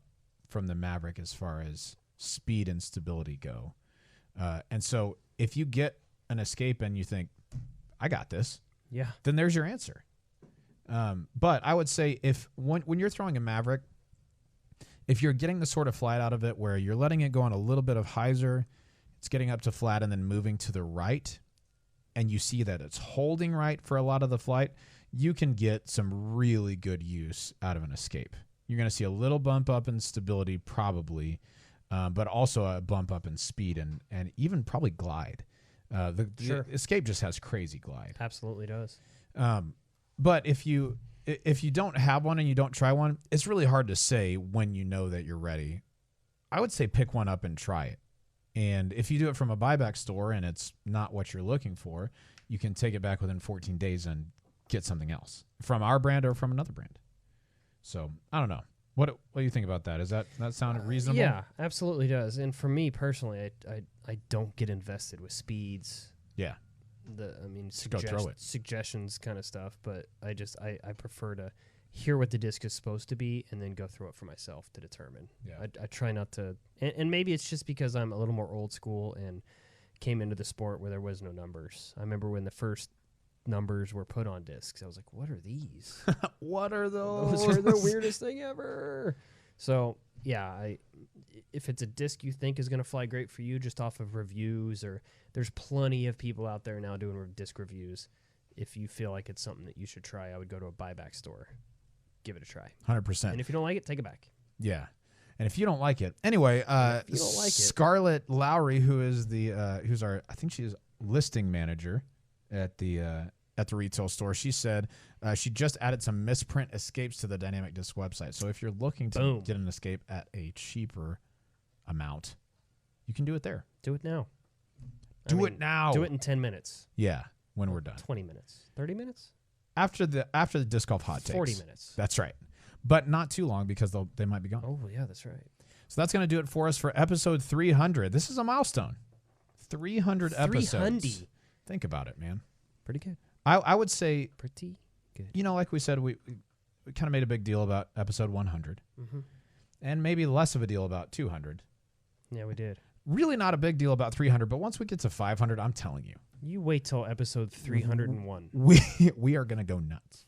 from the Maverick as far as speed and stability go. And so if you get an escape and you think, I got this, then there's your answer. But I would say when you're throwing a Maverick, if you're getting the sort of flight out of it where you're letting it go on a little bit of hyzer, it's getting up to flat and then moving to the right, and you see that it's holding right for a lot of the flight, you can get some really good use out of an escape. You're going to see a little bump up in stability probably, but also a bump up in speed and even probably glide. The escape just has crazy glide. Absolutely does. But if you don't have one and you don't try one, it's really hard to say when you know that you're ready. I would say pick one up and try it. And if you do it from a buyback store and it's not what you're looking for, you can take it back within 14 days and get something else from our brand or from another brand. So I don't know. What do you think about that? Does that sound reasonable? Yeah, absolutely does. And for me personally, I don't get invested with speeds. Yeah. Suggestions kind of stuff, but I prefer to hear what the disc is supposed to be and then go through it for myself to determine. Yeah. I try not to, and maybe it's just because I'm a little more old school and came into the sport where there was no numbers. I remember when the first numbers were put on discs, I was like, what are these? What are those? Those are the weirdest thing ever. So yeah, if it's a disc you think is going to fly great for you just off of reviews, or there's plenty of people out there now doing disc reviews. If you feel like it's something that you should try, I would go to a buyback store. Give it a try. 100%. And if you don't like it, take it back. Yeah. And if you don't like it, anyway, Scarlett Lowry, who is who's our, I think she's listing manager at the retail store, she said she just added some misprint escapes to the Dynamic Disc website. So if you're looking to get an escape at a cheaper amount, you can do it there. Do it now. Do it now. Do it in 10 minutes. Yeah, when we're done. 20 minutes. 30 minutes? After the disc golf hot takes. 40 minutes. That's right. But not too long, because they might be gone. Oh, yeah, that's right. So that's going to do it for us for episode 300. This is a milestone. 300 episodes. Think about it, man. Pretty good. I would say pretty good. Like we said, we kind of made a big deal about episode 100. Mm-hmm. And maybe less of a deal about 200. Yeah, we did. Really not a big deal about 300, but once we get to 500, I'm telling you. You wait till episode 301. We are going to go nuts.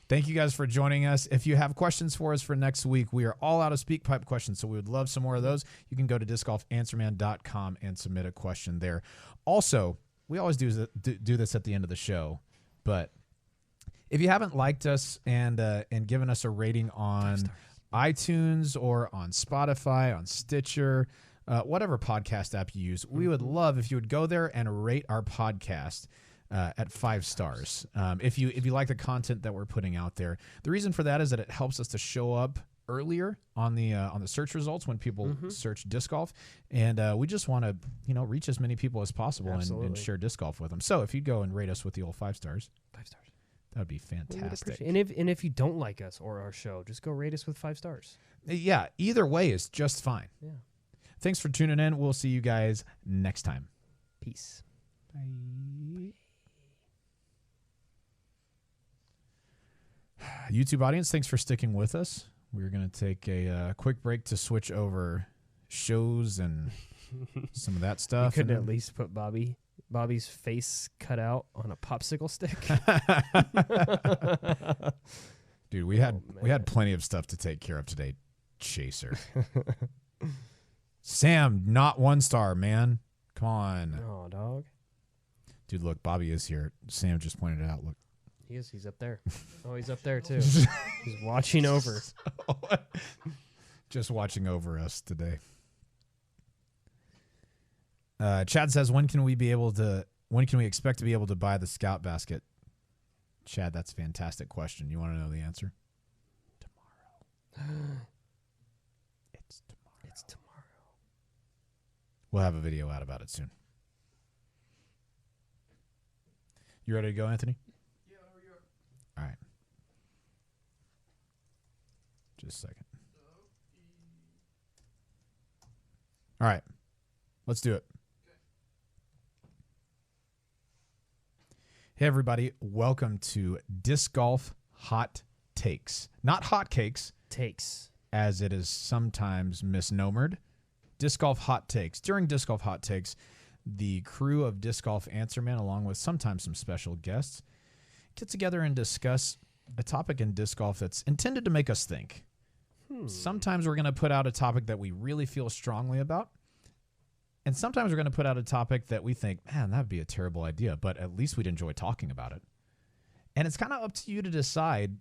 Thank you guys for joining us. If you have questions for us for next week, we are all out of SpeakPipe questions, so we would love some more of those. You can go to discgolfanswerman.com and submit a question there. Also, we always do this at the end of the show, but if you haven't liked us and given us a rating on iTunes or on Spotify, on Stitcher, whatever podcast app you use, we would love if you would go there and rate our podcast at 5 stars. If you like the content that we're putting out there. The reason for that is that it helps us to show up earlier on the search results when people search disc golf, and we just want to reach as many people as possible and share disc golf with them. So if you go and rate us with the old 5 stars, that would be fantastic. And if you don't like us or our show, just go rate us with 5 stars. Yeah, either way is just fine. Yeah. Thanks for tuning in. We'll see you guys next time. Peace. Bye. YouTube audience, thanks for sticking with us. We're going to take a quick break to switch over shows and some of that stuff. You couldn't at least put Bobby's face cut out on a popsicle stick. Dude, we had plenty of stuff to take care of today, Chaser. Sam, not 1 star, man. Come on. Oh, dog. Dude, look, Bobby is here. Sam just pointed it out. Look. He is. He's up there. Oh, he's up there, too. He's watching over. Just watching over us today. Chad says, when can we expect to be able to buy the Scout basket? Chad, that's a fantastic question. You want to know the answer? Tomorrow. It's tomorrow. It's tomorrow. We'll have a video out about it soon. You ready to go, Anthony? Yeah, over here. All right. Just a second. All right. Let's do it. Hey, everybody. Welcome to Disc Golf Hot Takes. Not hot cakes. Takes. As it is sometimes misnomered. Disc Golf Hot Takes. During Disc Golf Hot Takes, the crew of Disc Golf Answer Man, along with sometimes some special guests, get together and discuss a topic in disc golf that's intended to make us think. Sometimes we're going to put out a topic that we really feel strongly about. And sometimes we're going to put out a topic that we think, man, that would be a terrible idea, but at least we'd enjoy talking about it. And it's kind of up to you to decide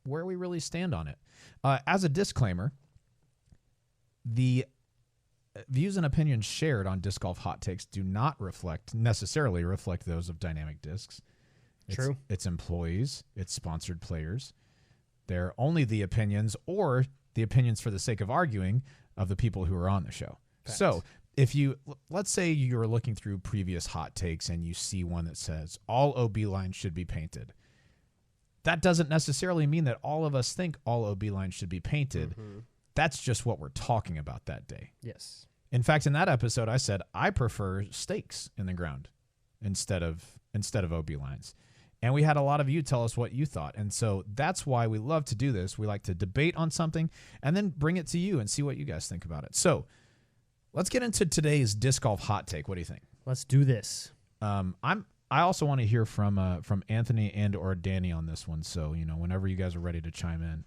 where we really stand on it. As a disclaimer, the views and opinions shared on Disc Golf Hot Takes do not necessarily reflect those of Dynamic Discs. True. It's employees, it's sponsored players. They're only the opinions or the opinions for the sake of arguing of the people who are on the show. Facts. So let's say you're looking through previous hot takes and you see one that says all OB lines should be painted. That doesn't necessarily mean that all of us think all OB lines should be painted. Mm-hmm. That's just what we're talking about that day. Yes. In fact, in that episode, I said I prefer stakes in the ground instead of OB lines. And we had a lot of you tell us what you thought. And so that's why we love to do this. We like to debate on something and then bring it to you and see what you guys think about it. So let's get into today's Disc Golf Hot Take. What do you think? Let's do this. I also want to hear from Anthony and or Danny on this one. So, whenever you guys are ready to chime in,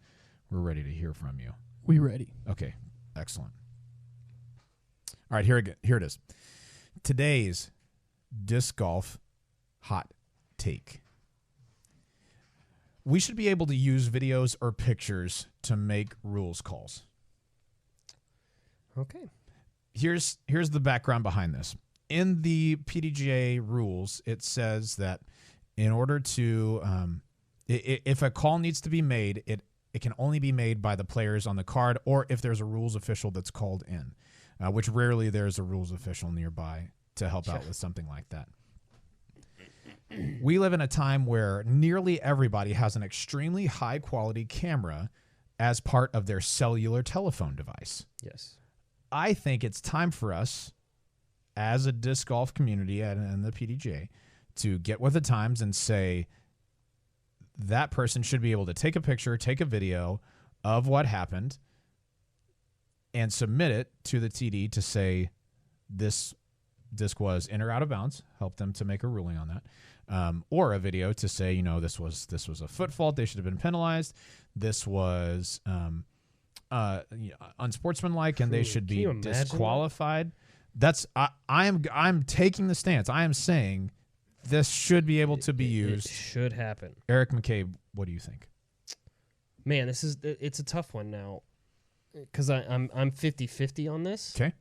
we're ready to hear from you. We ready. Okay, excellent. All right, here it is. Today's Disc Golf Hot Take. We should be able to use videos or pictures to make rules calls. Okay. Here's the background behind this. In the PDGA rules, it says that in order to, if a call needs to be made, it can only be made by the players on the card, or if there's a rules official that's called in, which rarely there's a rules official nearby to help out with something like that. We live in a time where nearly everybody has an extremely high-quality camera as part of their cellular telephone device. Yes. I think it's time for us, as a disc golf community and the PDGA, to get with the times and say that person should be able to take a picture, take a video of what happened, and submit it to the TD to say this disc was in or out of bounds, help them to make a ruling on that. Or a video to say, this was a foot fault. They should have been penalized. This was unsportsmanlike, and they should be disqualified. I'm taking the stance. I am saying this should be able to be used. It should happen. Eric McCabe, what do you think? Man, it's a tough one now, because I'm 50-50 on this. Okay.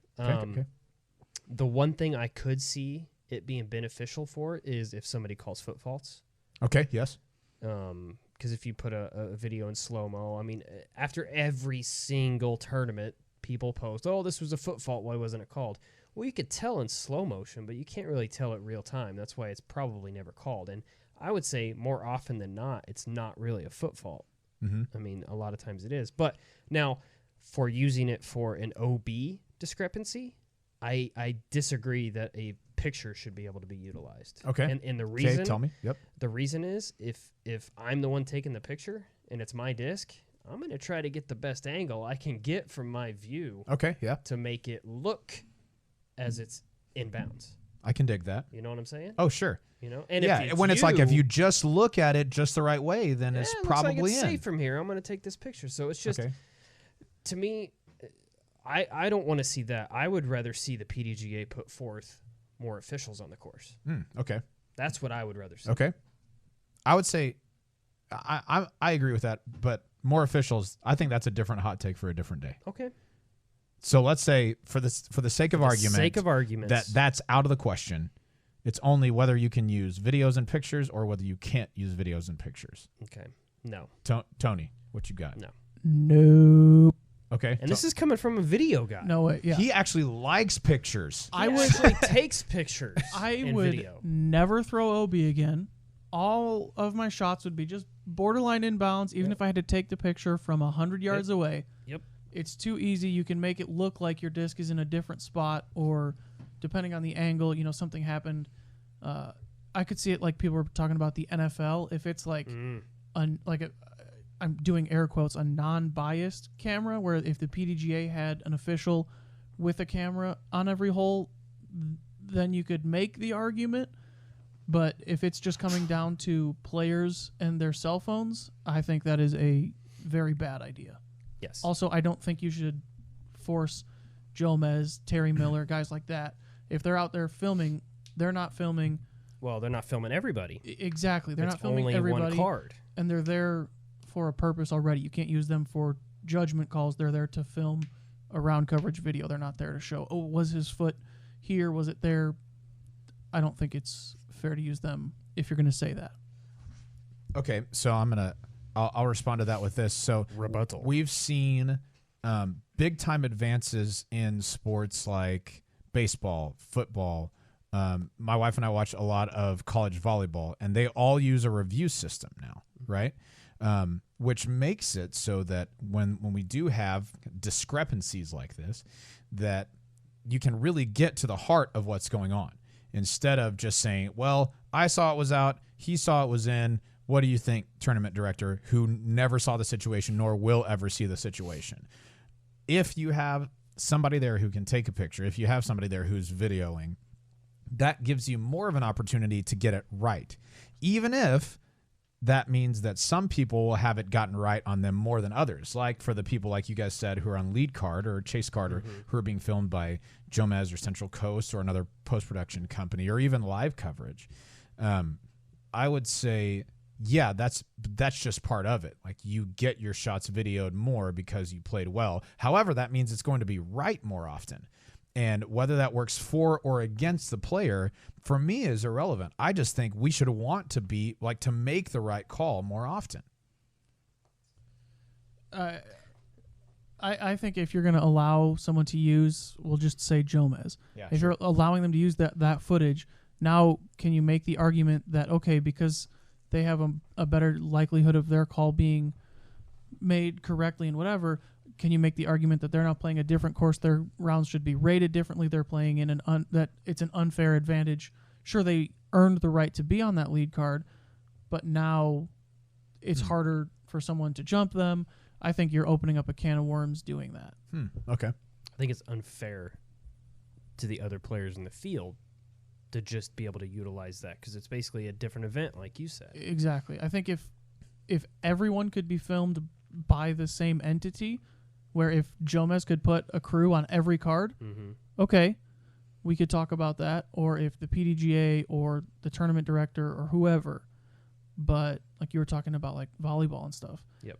The one thing I could see it being beneficial for is if somebody calls foot faults. Okay, yes. Because if you put a video in slow-mo, I mean, after every single tournament, people post, oh, this was a foot fault, why wasn't it called? Well, you could tell in slow motion, but you can't really tell it real time. That's why it's probably never called. And I would say more often than not, it's not really a foot fault. Mm-hmm. I mean, a lot of times it is. But now, for using it for an OB discrepancy, I disagree that a picture should be able to be utilized. Okay. And the reason, tell me. Yep. The reason is if I'm the one taking the picture and it's my disc, I'm going to try to get the best angle I can get from my view. Okay, yeah. To make it look as it's inbounds. I can dig that. You know what I'm saying? Oh, sure. And if you just look at it just the right way, then it's it looks probably like it's in. safe from here. I'm going to take this picture. So it's just, to me, I don't want to see that. I would rather see the PDGA put forth more officials on the course. Okay. That's what I would rather see. Okay. I would say I agree with that, but more officials, I think that's a different hot take for a different day. Okay. So let's say for the sake of argument, that's out of the question. It's only whether you can use videos and pictures or whether you can't use videos and pictures. Okay. No. Tony, what you got? No. Nope. Okay. And this is coming from a video guy. No way. Yeah. He actually likes pictures. He actually takes pictures. I and would video. never throw OB again. All of my shots would be just borderline inbounds, even if I had to take the picture from 100 yards away. Yep. It's too easy. You can make it look like your disc is in a different spot, or depending on the angle, something happened. I could see it like people were talking about the NFL. If it's like I'm doing air quotes, a non-biased camera, where if the PDGA had an official with a camera on every hole, then you could make the argument. But if it's just coming down to players and their cell phones, I think that is a very bad idea. Yes. Also, I don't think you should force Jomez, Terry Miller, guys like that. If they're out there filming, they're not filming. Well, they're not filming everybody. Exactly. They're It's not filming only everybody. one card. And they're there for a purpose already. You can't use them for judgment calls. They're there to film a round coverage video. They're not there to show, was his foot here? Was it there? I don't think it's fair to use them if you're going to say that. Okay, so I'll respond to that with this. So rebuttal. We've seen big time advances in sports like baseball, football. My wife and I watch a lot of college volleyball, and they all use a review system now, right? Which makes it so that when we do have discrepancies like this, that you can really get to the heart of what's going on instead of just saying, well, I saw it was out, he saw it was in. What do you think, tournament director, who never saw the situation nor will ever see the situation? If you have somebody there who can take a picture, if you have somebody there who's videoing, that gives you more of an opportunity to get it right, even if that means that some people will have it gotten right on them more than others. Like for the people, like you guys said, who are on lead card or chase card, or who are being filmed by Jomez or Central Coast or another post-production company, or even live coverage. I would say, yeah, that's just part of it. Like you get your shots videoed more because you played well. However, that means it's going to be right more often. And whether that works for or against the player, for me, is irrelevant. I just think we should want to be like to make the right call more often. I think if you're going to allow someone to use, we'll just say Jomez. Yeah, if you're allowing them to use that footage, now can you make the argument that, okay, because they have a better likelihood of their call being made correctly and whatever, can you make the argument that they're now playing a different course, their rounds should be rated differently, they're playing in that it's an unfair advantage? Sure, they earned the right to be on that lead card, but now it's harder for someone to jump them. I think you're opening up a can of worms doing that. Okay. I think it's unfair to the other players in the field to just be able to utilize that because it's basically a different event, like you said. Exactly. I think if everyone could be filmed by the same entity, where if Jomez could put a crew on every card, okay, we could talk about that. Or if the PDGA or the tournament director or whoever, but like you were talking about like volleyball and stuff. Yep.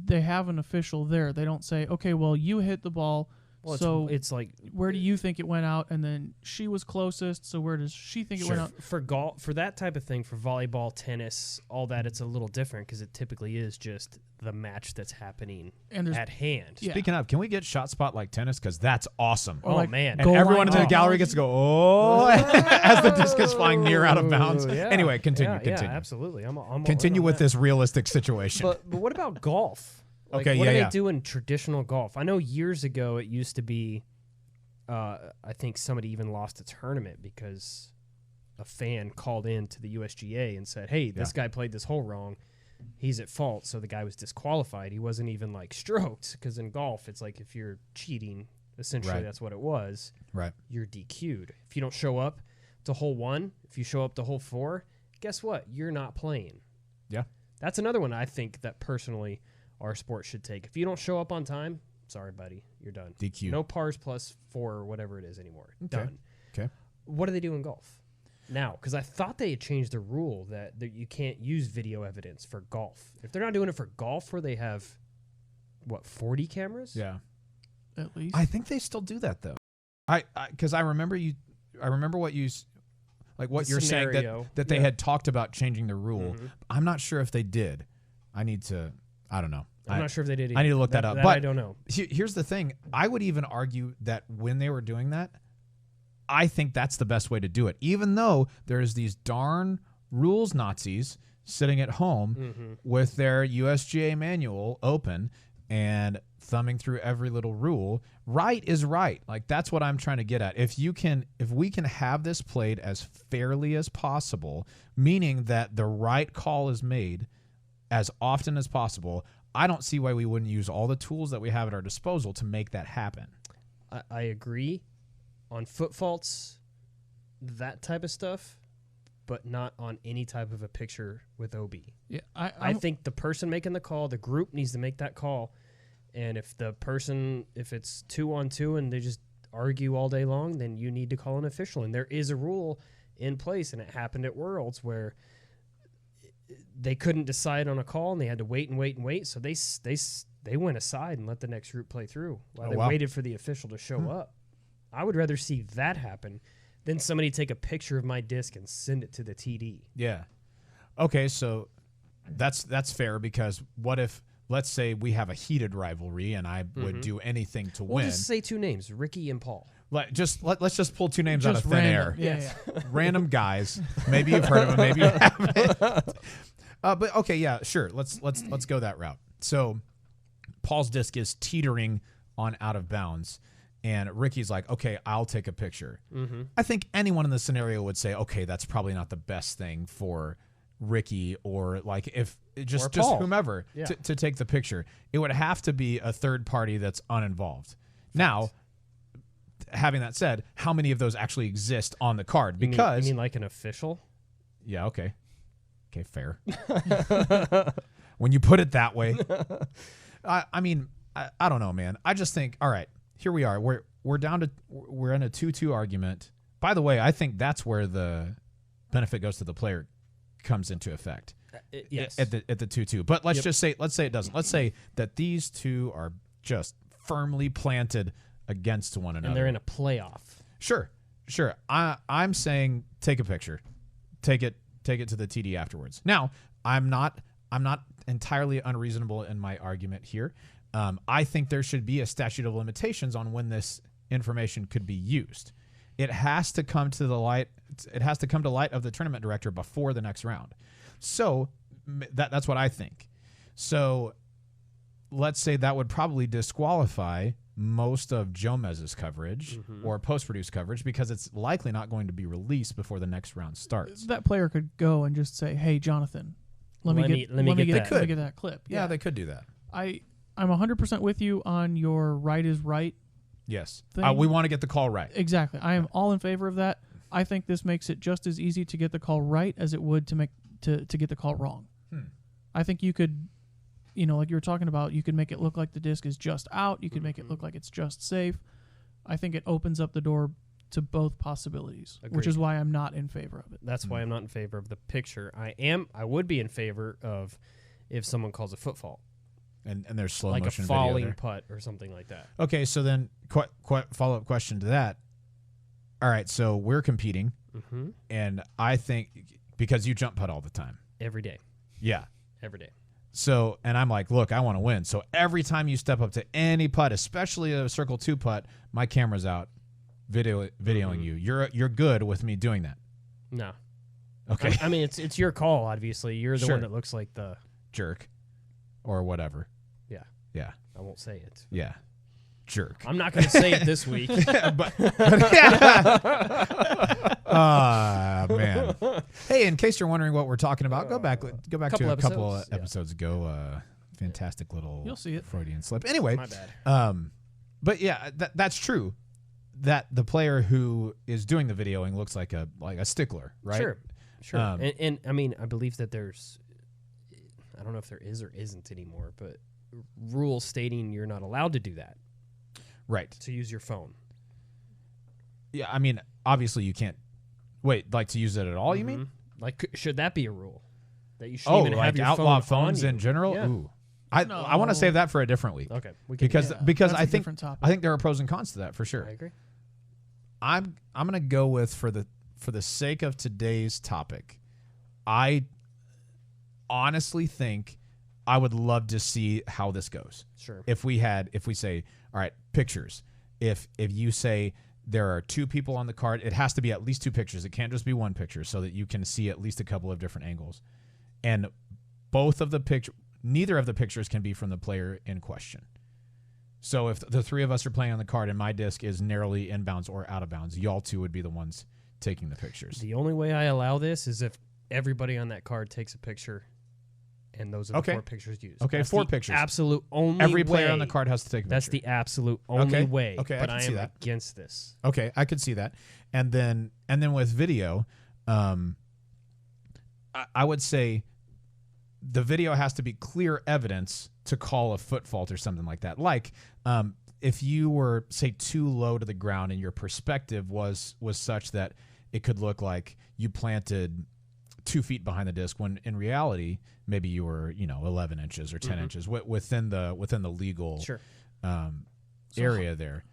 They have an official there. They don't say, okay, well, you hit the ball. Well, so it's like, where do you think it went out? And then she was closest, so where does she think it went out? For golf, for that type of thing, for volleyball, tennis, all that, it's a little different because it typically is just the match that's happening at hand. Yeah. Speaking of, can we get shot spot like tennis? Because that's awesome. Oh, like man. And everyone in the gallery gets to go, as the disc is flying near out of bounds. Yeah. Anyway, continue. Yeah, absolutely. I'm continue with this realistic situation. But what about golf? Like, okay, what do they do in traditional golf? I know years ago it used to be, I think somebody even lost a tournament because a fan called in to the USGA and said, hey, this guy played this hole wrong. He's at fault. So the guy was disqualified. He wasn't even like stroked because in golf, it's like if you're cheating, essentially that's what it was. Right. You're DQ'd. If you don't show up to hole 1, if you show up to hole 4, guess what? You're not playing. Yeah. That's another one I think that personally our sport should take. If you don't show up on time, Sorry, buddy, you're done. DQ. No pars plus 4 or whatever it is anymore. Okay. Done. Okay. What do they do in golf now? Because I thought they had changed the rule that you can't use video evidence for golf. If they're not doing it for golf, where they have, 40 cameras? Yeah. At least. I think they still do that though. Because I remember what you like what The you're scenario. saying that they had talked about changing the rule. I'm not sure if they did. I don't know. I'm not sure if they did either. I need to look that up. But But I don't know. Here's the thing. I would even argue that when they were doing that, I think that's the best way to do it. Even though there's these darn rules Nazis sitting at home with their USGA manual open and thumbing through every little rule. Right is right. Like, that's what I'm trying to get at. If we can have this played as fairly as possible, meaning that the right call is made as often as possible, I don't see why we wouldn't use all the tools that we have at our disposal to make that happen. I agree on foot faults, that type of stuff, but not on any type of a picture with OB. Yeah, I think the person making the call, the group needs to make that call. And if it's 2-on-2 and they just argue all day long, then you need to call an official. And there is a rule in place, and it happened at Worlds where they couldn't decide on a call and they had to wait and wait and wait. So they went aside and let the next group play through while they waited for the official to show up. I would rather see that happen than somebody take a picture of my disc and send it to the TD. Yeah. Okay, so that's fair, because what if, let's say we have a heated rivalry and I would do anything to We'll win. just say 2 names, Ricky and Paul. Let's just pull 2 names out of Just thin random. air. Yeah. Random guys. Maybe you've heard of them, maybe you haven't. But okay, yeah, sure. Let's go that route. So Paul's disc is teetering on out of bounds, and Ricky's like, okay, I'll take a picture. I think anyone in the scenario would say, okay, that's probably not the best thing for Ricky, or like if just whomever to take the picture. It would have to be a third party that's uninvolved. Now, having that said, how many of those actually exist on the card? Because you mean like an official? Yeah, okay, fair. When you put it that way, I mean, I don't know, man. I just think, all right, here we are. We're in a 2-2 argument. By the way, I think that's where the benefit goes to the player comes into effect. Yes. At the 2-2. But let's say it doesn't. Let's say that these two are just firmly planted against one another. And they're in a playoff. Sure. I'm saying take a picture. Take it to the TD afterwards. Now, I'm not entirely unreasonable in my argument here. I think there should be a statute of limitations on when this information could be used. It has to come to the light. It has to come to light of the tournament director before the next round. So that's what I think. So let's say that would probably disqualify most of Jomez's coverage or post-produced coverage, because it's likely not going to be released before the next round starts. That player could go and just say, "Hey, Jonathan, let me get that clip." Yeah, they could do that. I'm 100% with you on your right is right. Yes. Thing. We want to get the call right. Exactly. I am all in favor of that. I think this makes it just as easy to get the call right as it would to get the call wrong. I think you could, like you were talking about, you could make it look like the disc is just out. You could make it look like it's just safe. I think it opens up the door to both possibilities, which is why I'm not in favor of it. That's why I'm not in favor of the picture. I would be in favor of if someone calls a foot fault. And there's slow like motion a video falling there. putt or something like that. Okay, so then follow-up question to that. All right, so we're competing, and I think because you jump putt all the time. Every day. Yeah. Every day. So, and I'm like, look, I want to win. So every time you step up to any putt, especially a circle 2 putt, my camera's out videoing you. You're good with me doing that. No. Okay. I mean, it's your call, obviously. You're the one that looks like the jerk or whatever. Yeah. Yeah. I won't say it. Yeah. Jerk. I'm not going to say it this week. Man. Hey, in case you're wondering what we're talking about, go back to a couple episodes ago. Fantastic little You'll see it. Freudian slip. Anyway, my bad. But yeah, that's true. That the player who is doing the videoing looks like a stickler, right? Sure. And I mean, I believe that there's, I don't know if there is or isn't anymore, but rule stating you're not allowed to do that, Right. to use your phone. Yeah, I mean, obviously you can't. Wait, like to use it at all? You mean? Like, should that be a rule that you shouldn't even like have your outlaw phone phones on in you? general? Yeah. Ooh. I want to save that for a different week. Okay, we can Because Yeah, because that's I a think different topic. I think there are pros and cons to that for sure. I agree. I'm gonna go with for the sake of today's topic, I honestly think I would love to see how this goes. Sure. If we say, all right, pictures. If you say there are two people on the card, it has to be at least two pictures. It can't just be one picture so that you can see at least a couple of different angles. And neither of the pictures can be from the player in question. So if the three of us are playing on the card and my disc is narrowly inbounds or out of bounds, y'all two would be the ones taking the pictures. The only way I allow this is if everybody on that card takes a picture, and those are the Okay. 4 pictures used. Okay, That's 4 the pictures. Absolute only Every player on the way. card has to take a That's picture. the absolute only way. Okay, I but can I see am that. against this. Okay, I could see that. And then with video, I would say the video has to be clear evidence to call a foot fault or something like that. Like if you were, say, too low to the ground and your perspective was such that it could look like you planted 2 feet behind the disc when in reality maybe you were 11 inches or 10 inches within the legal Sure. area there.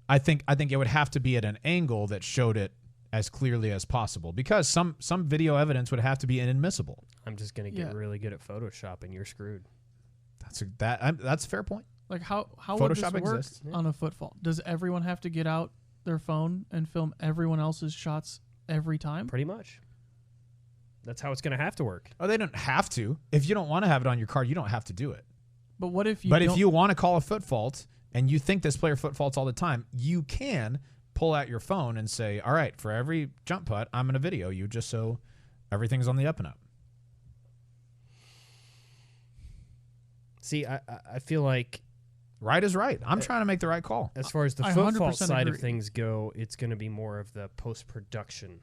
I think it would have to be at an angle that showed it as clearly as possible, because some video evidence would have to be inadmissible. I'm just gonna get Yeah. really good at Photoshop, and you're screwed. That's a fair point. Like how would this Photoshop work exists. on a foot fault? Does everyone have to get out their phone and film everyone else's shots every time? Pretty much. That's how it's gonna have to work. Oh, they don't have to. If you don't want to have it on your card, you don't have to do it. But what if you? But if don't- you want to call a foot fault and you think this player foot faults all the time, you can pull out your phone and say, all right, for every jump putt, I'm going to video you just so everything's on the up and up. See, I feel like Right is right. I'm trying to make the right call. as far as the I foot 100% fault side of agree. things go, it's going to be more of the post-production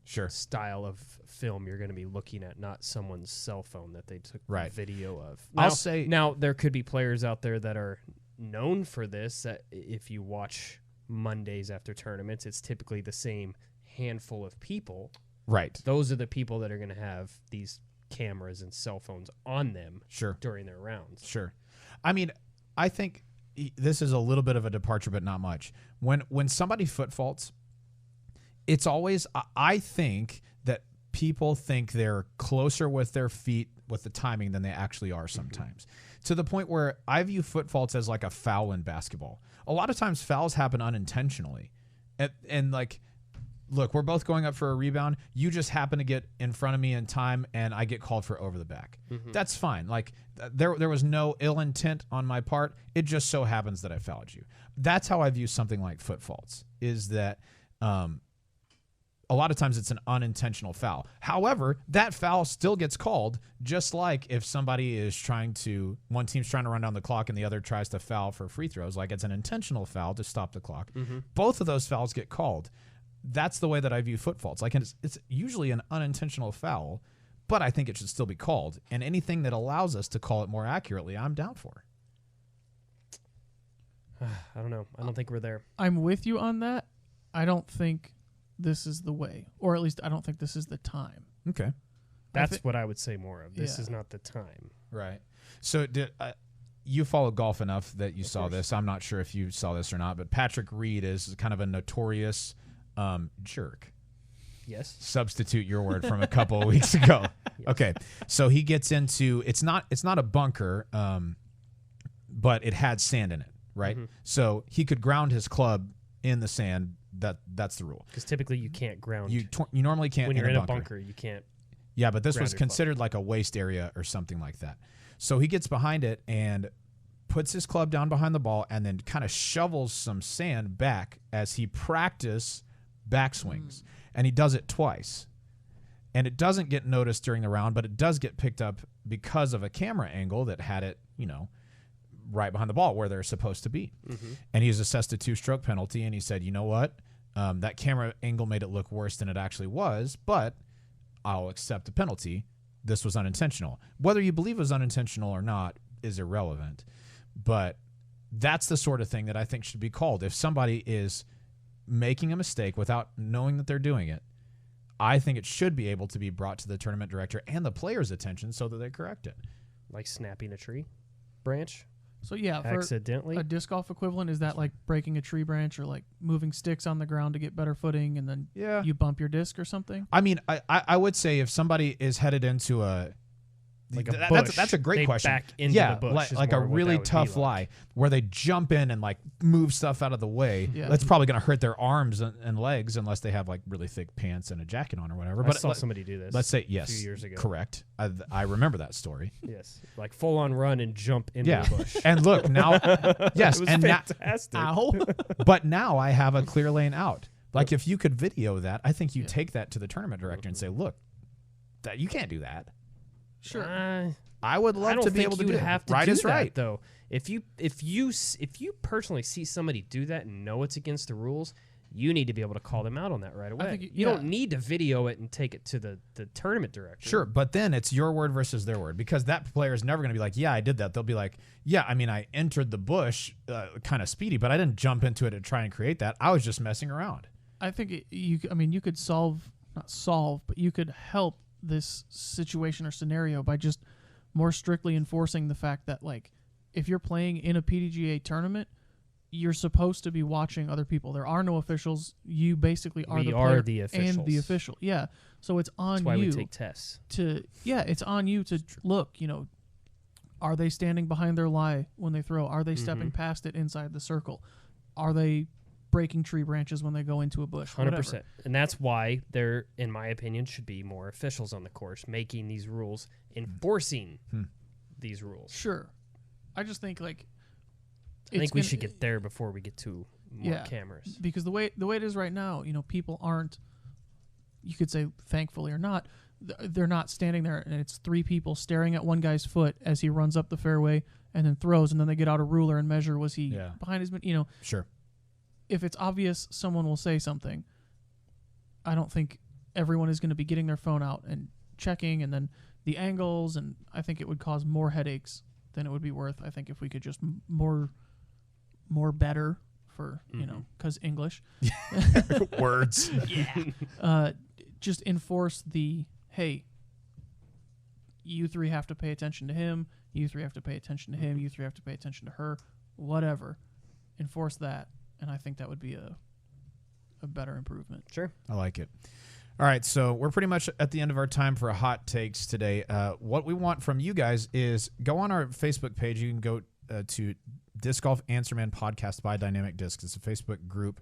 Sure. style of film you're going to be looking at, not someone's cell phone that they took Right. video of. I'll say- now there could be players out there that are known for this. That if you watch Mondays after tournaments, it's typically the same handful of people. Right. Those are the people that are going to have these cameras and cell phones on them Sure. during their rounds. Sure. I mean, I think this is a little bit of a departure, but not much. When somebody foot faults, it's always, I think that people think they're closer with their feet with the timing than they actually are sometimes. To the point where I view foot faults as like a foul in basketball. A lot of times fouls happen unintentionally. And like, look, we're both going up for a rebound. You just happen to get in front of me in time, and I get called for over the back. That's fine. Like, there was no ill intent on my part. It just so happens that I fouled you. That's how I view something like foot faults, is that a lot of times it's an unintentional foul. However, that foul still gets called, just like if somebody is one team's trying to run down the clock and the other tries to foul for free throws. Like, it's an intentional foul to stop the clock. Both of those fouls get called. That's the way that I view foot faults. Like, it's usually an unintentional foul, but I think it should still be called. And anything that allows us to call it more accurately, I'm down for. I don't know. I don't think we're there. I'm with you on that. I don't think this is the way, or at least I don't think this is the time. Okay. That's what I would say more of. This Yeah. is not the time. Right. So you follow golf enough that you saw this. I'm not sure if you saw this or not, but Patrick Reed is kind of a notorious jerk. Yes. Substitute your word from a couple of weeks ago. Yes. Okay. So he gets into, it's not a bunker, but it had sand in it, right? So he could ground his club in the sand. That's the rule. Because typically you can't ground. You normally can't when you're in a a bunker. You can't. Yeah, but this ground was your club. considered like a waste area or something like that. So he gets behind it and puts his club down behind the ball and then kind of shovels some sand back as he practice backswings. And he does it twice. And it doesn't get noticed during the round, but it does get picked up because of a camera angle that had it, right behind the ball where they're supposed to be. And he was assessed a 2-stroke penalty, and he said, you know what? That camera angle made it look worse than it actually was, but I'll accept the penalty. This was unintentional. Whether you believe it was unintentional or not, is irrelevant. But that's the sort of thing that I think should be called. If somebody is making a mistake without knowing that they're doing it, I think it should be able to be brought to the tournament director and the player's attention so that they correct it. Like snapping a tree branch. So yeah, for accidentally. a disc golf equivalent, is that like breaking a tree branch or like moving sticks on the ground to get better footing, and then you bump your disc or something? I mean, I would say if somebody is headed into a like a bush, that's a great they question. back into the bush like a really tough lie where they jump in and like move stuff out of the way. Yeah. That's probably going to hurt their arms and legs unless they have like really thick pants and a jacket on or whatever. I saw somebody do this. Let's say a few years ago. Correct. I remember that story. Yes, like full on run and jump into the bush. And look now, yes, it was and fantastic. But now I have a clear lane out. Like if you could video that, I think you take that to the tournament director and say, look, that you can't do that. Sure. I would love to be able to do have to right do is that, right. though. If you personally see somebody do that and know it's against the rules, you need to be able to call them out on that right away. think you don't need to video it and take it to the tournament director. Sure, but then it's your word versus their word, because that player is never going to be like, yeah, I did that. They'll be like, yeah, I mean, I entered the bush kind of speedy, but I didn't jump into it to try and create that. I was just messing around. I think you could not solve, but you could help this situation or scenario by just more strictly enforcing the fact that, like, if you're playing in a PDGA tournament, you're supposed to be watching other people. There are no officials. You basically are We the are player the officials. and the official. Yeah. So it's on That's why you we take tests. it's on you to look, are they standing behind their lie when they throw? Are they stepping past it inside the circle? Are they breaking tree branches when they go into a bush? 100%. And that's why there, in my opinion, should be more officials on the course making these rules, enforcing these rules. Sure. I just think, like, I think we should get there before we get to more cameras. Because the way it is right now, people aren't, you could say thankfully or not, they're not standing there and it's three people staring at one guy's foot as he runs up the fairway and then throws, and then they get out a ruler and measure, was he behind his, Sure. If it's obvious, someone will say something. I don't think everyone is going to be getting their phone out and checking, and then the angles, and I think it would cause more headaches than it would be worth. I think if we could just more better for, because English. Words. Just enforce the, hey, you three have to pay attention to him, you three have to pay attention to him, you three have to pay attention to her, whatever. Enforce that, and I think that would be a better improvement. Sure. I like it. All right, so we're pretty much at the end of our time for hot takes today. What we want from you guys is go on our Facebook page. You can go to Disc Golf Answer Man Podcast by Dynamic Discs. It's a Facebook group.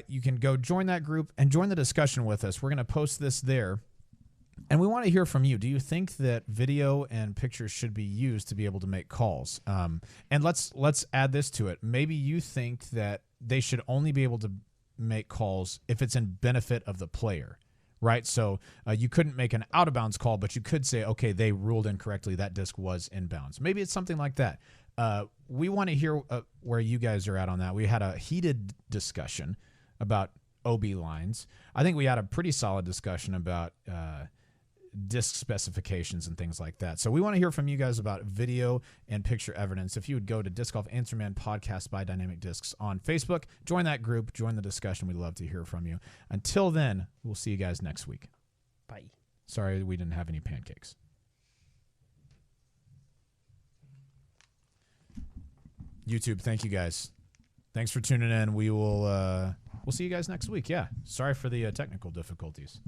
You can go join that group and join the discussion with us. We're going to post this there. And we want to hear from you. Do you think that video and pictures should be used to be able to make calls? And let's add this to it. Maybe you think that they should only be able to make calls if it's in benefit of the player, right? So you couldn't make an out-of-bounds call, but you could say, okay, they ruled incorrectly. That disc was inbounds. Maybe it's something like that. We want to hear where you guys are at on that. We had a heated discussion about OB lines. I think we had a pretty solid discussion about disc specifications and things like that. So we want to hear from you guys about video and picture evidence. If you would go to Disc Golf Answer Man Podcast by Dynamic Discs on Facebook, join that group, join the discussion. We'd love to hear from you. Until then, we'll see you guys next week. Bye. Sorry we didn't have any pancakes. YouTube, thank you guys. Thanks for tuning in. We'll see you guys next week. Yeah. Sorry for the technical difficulties.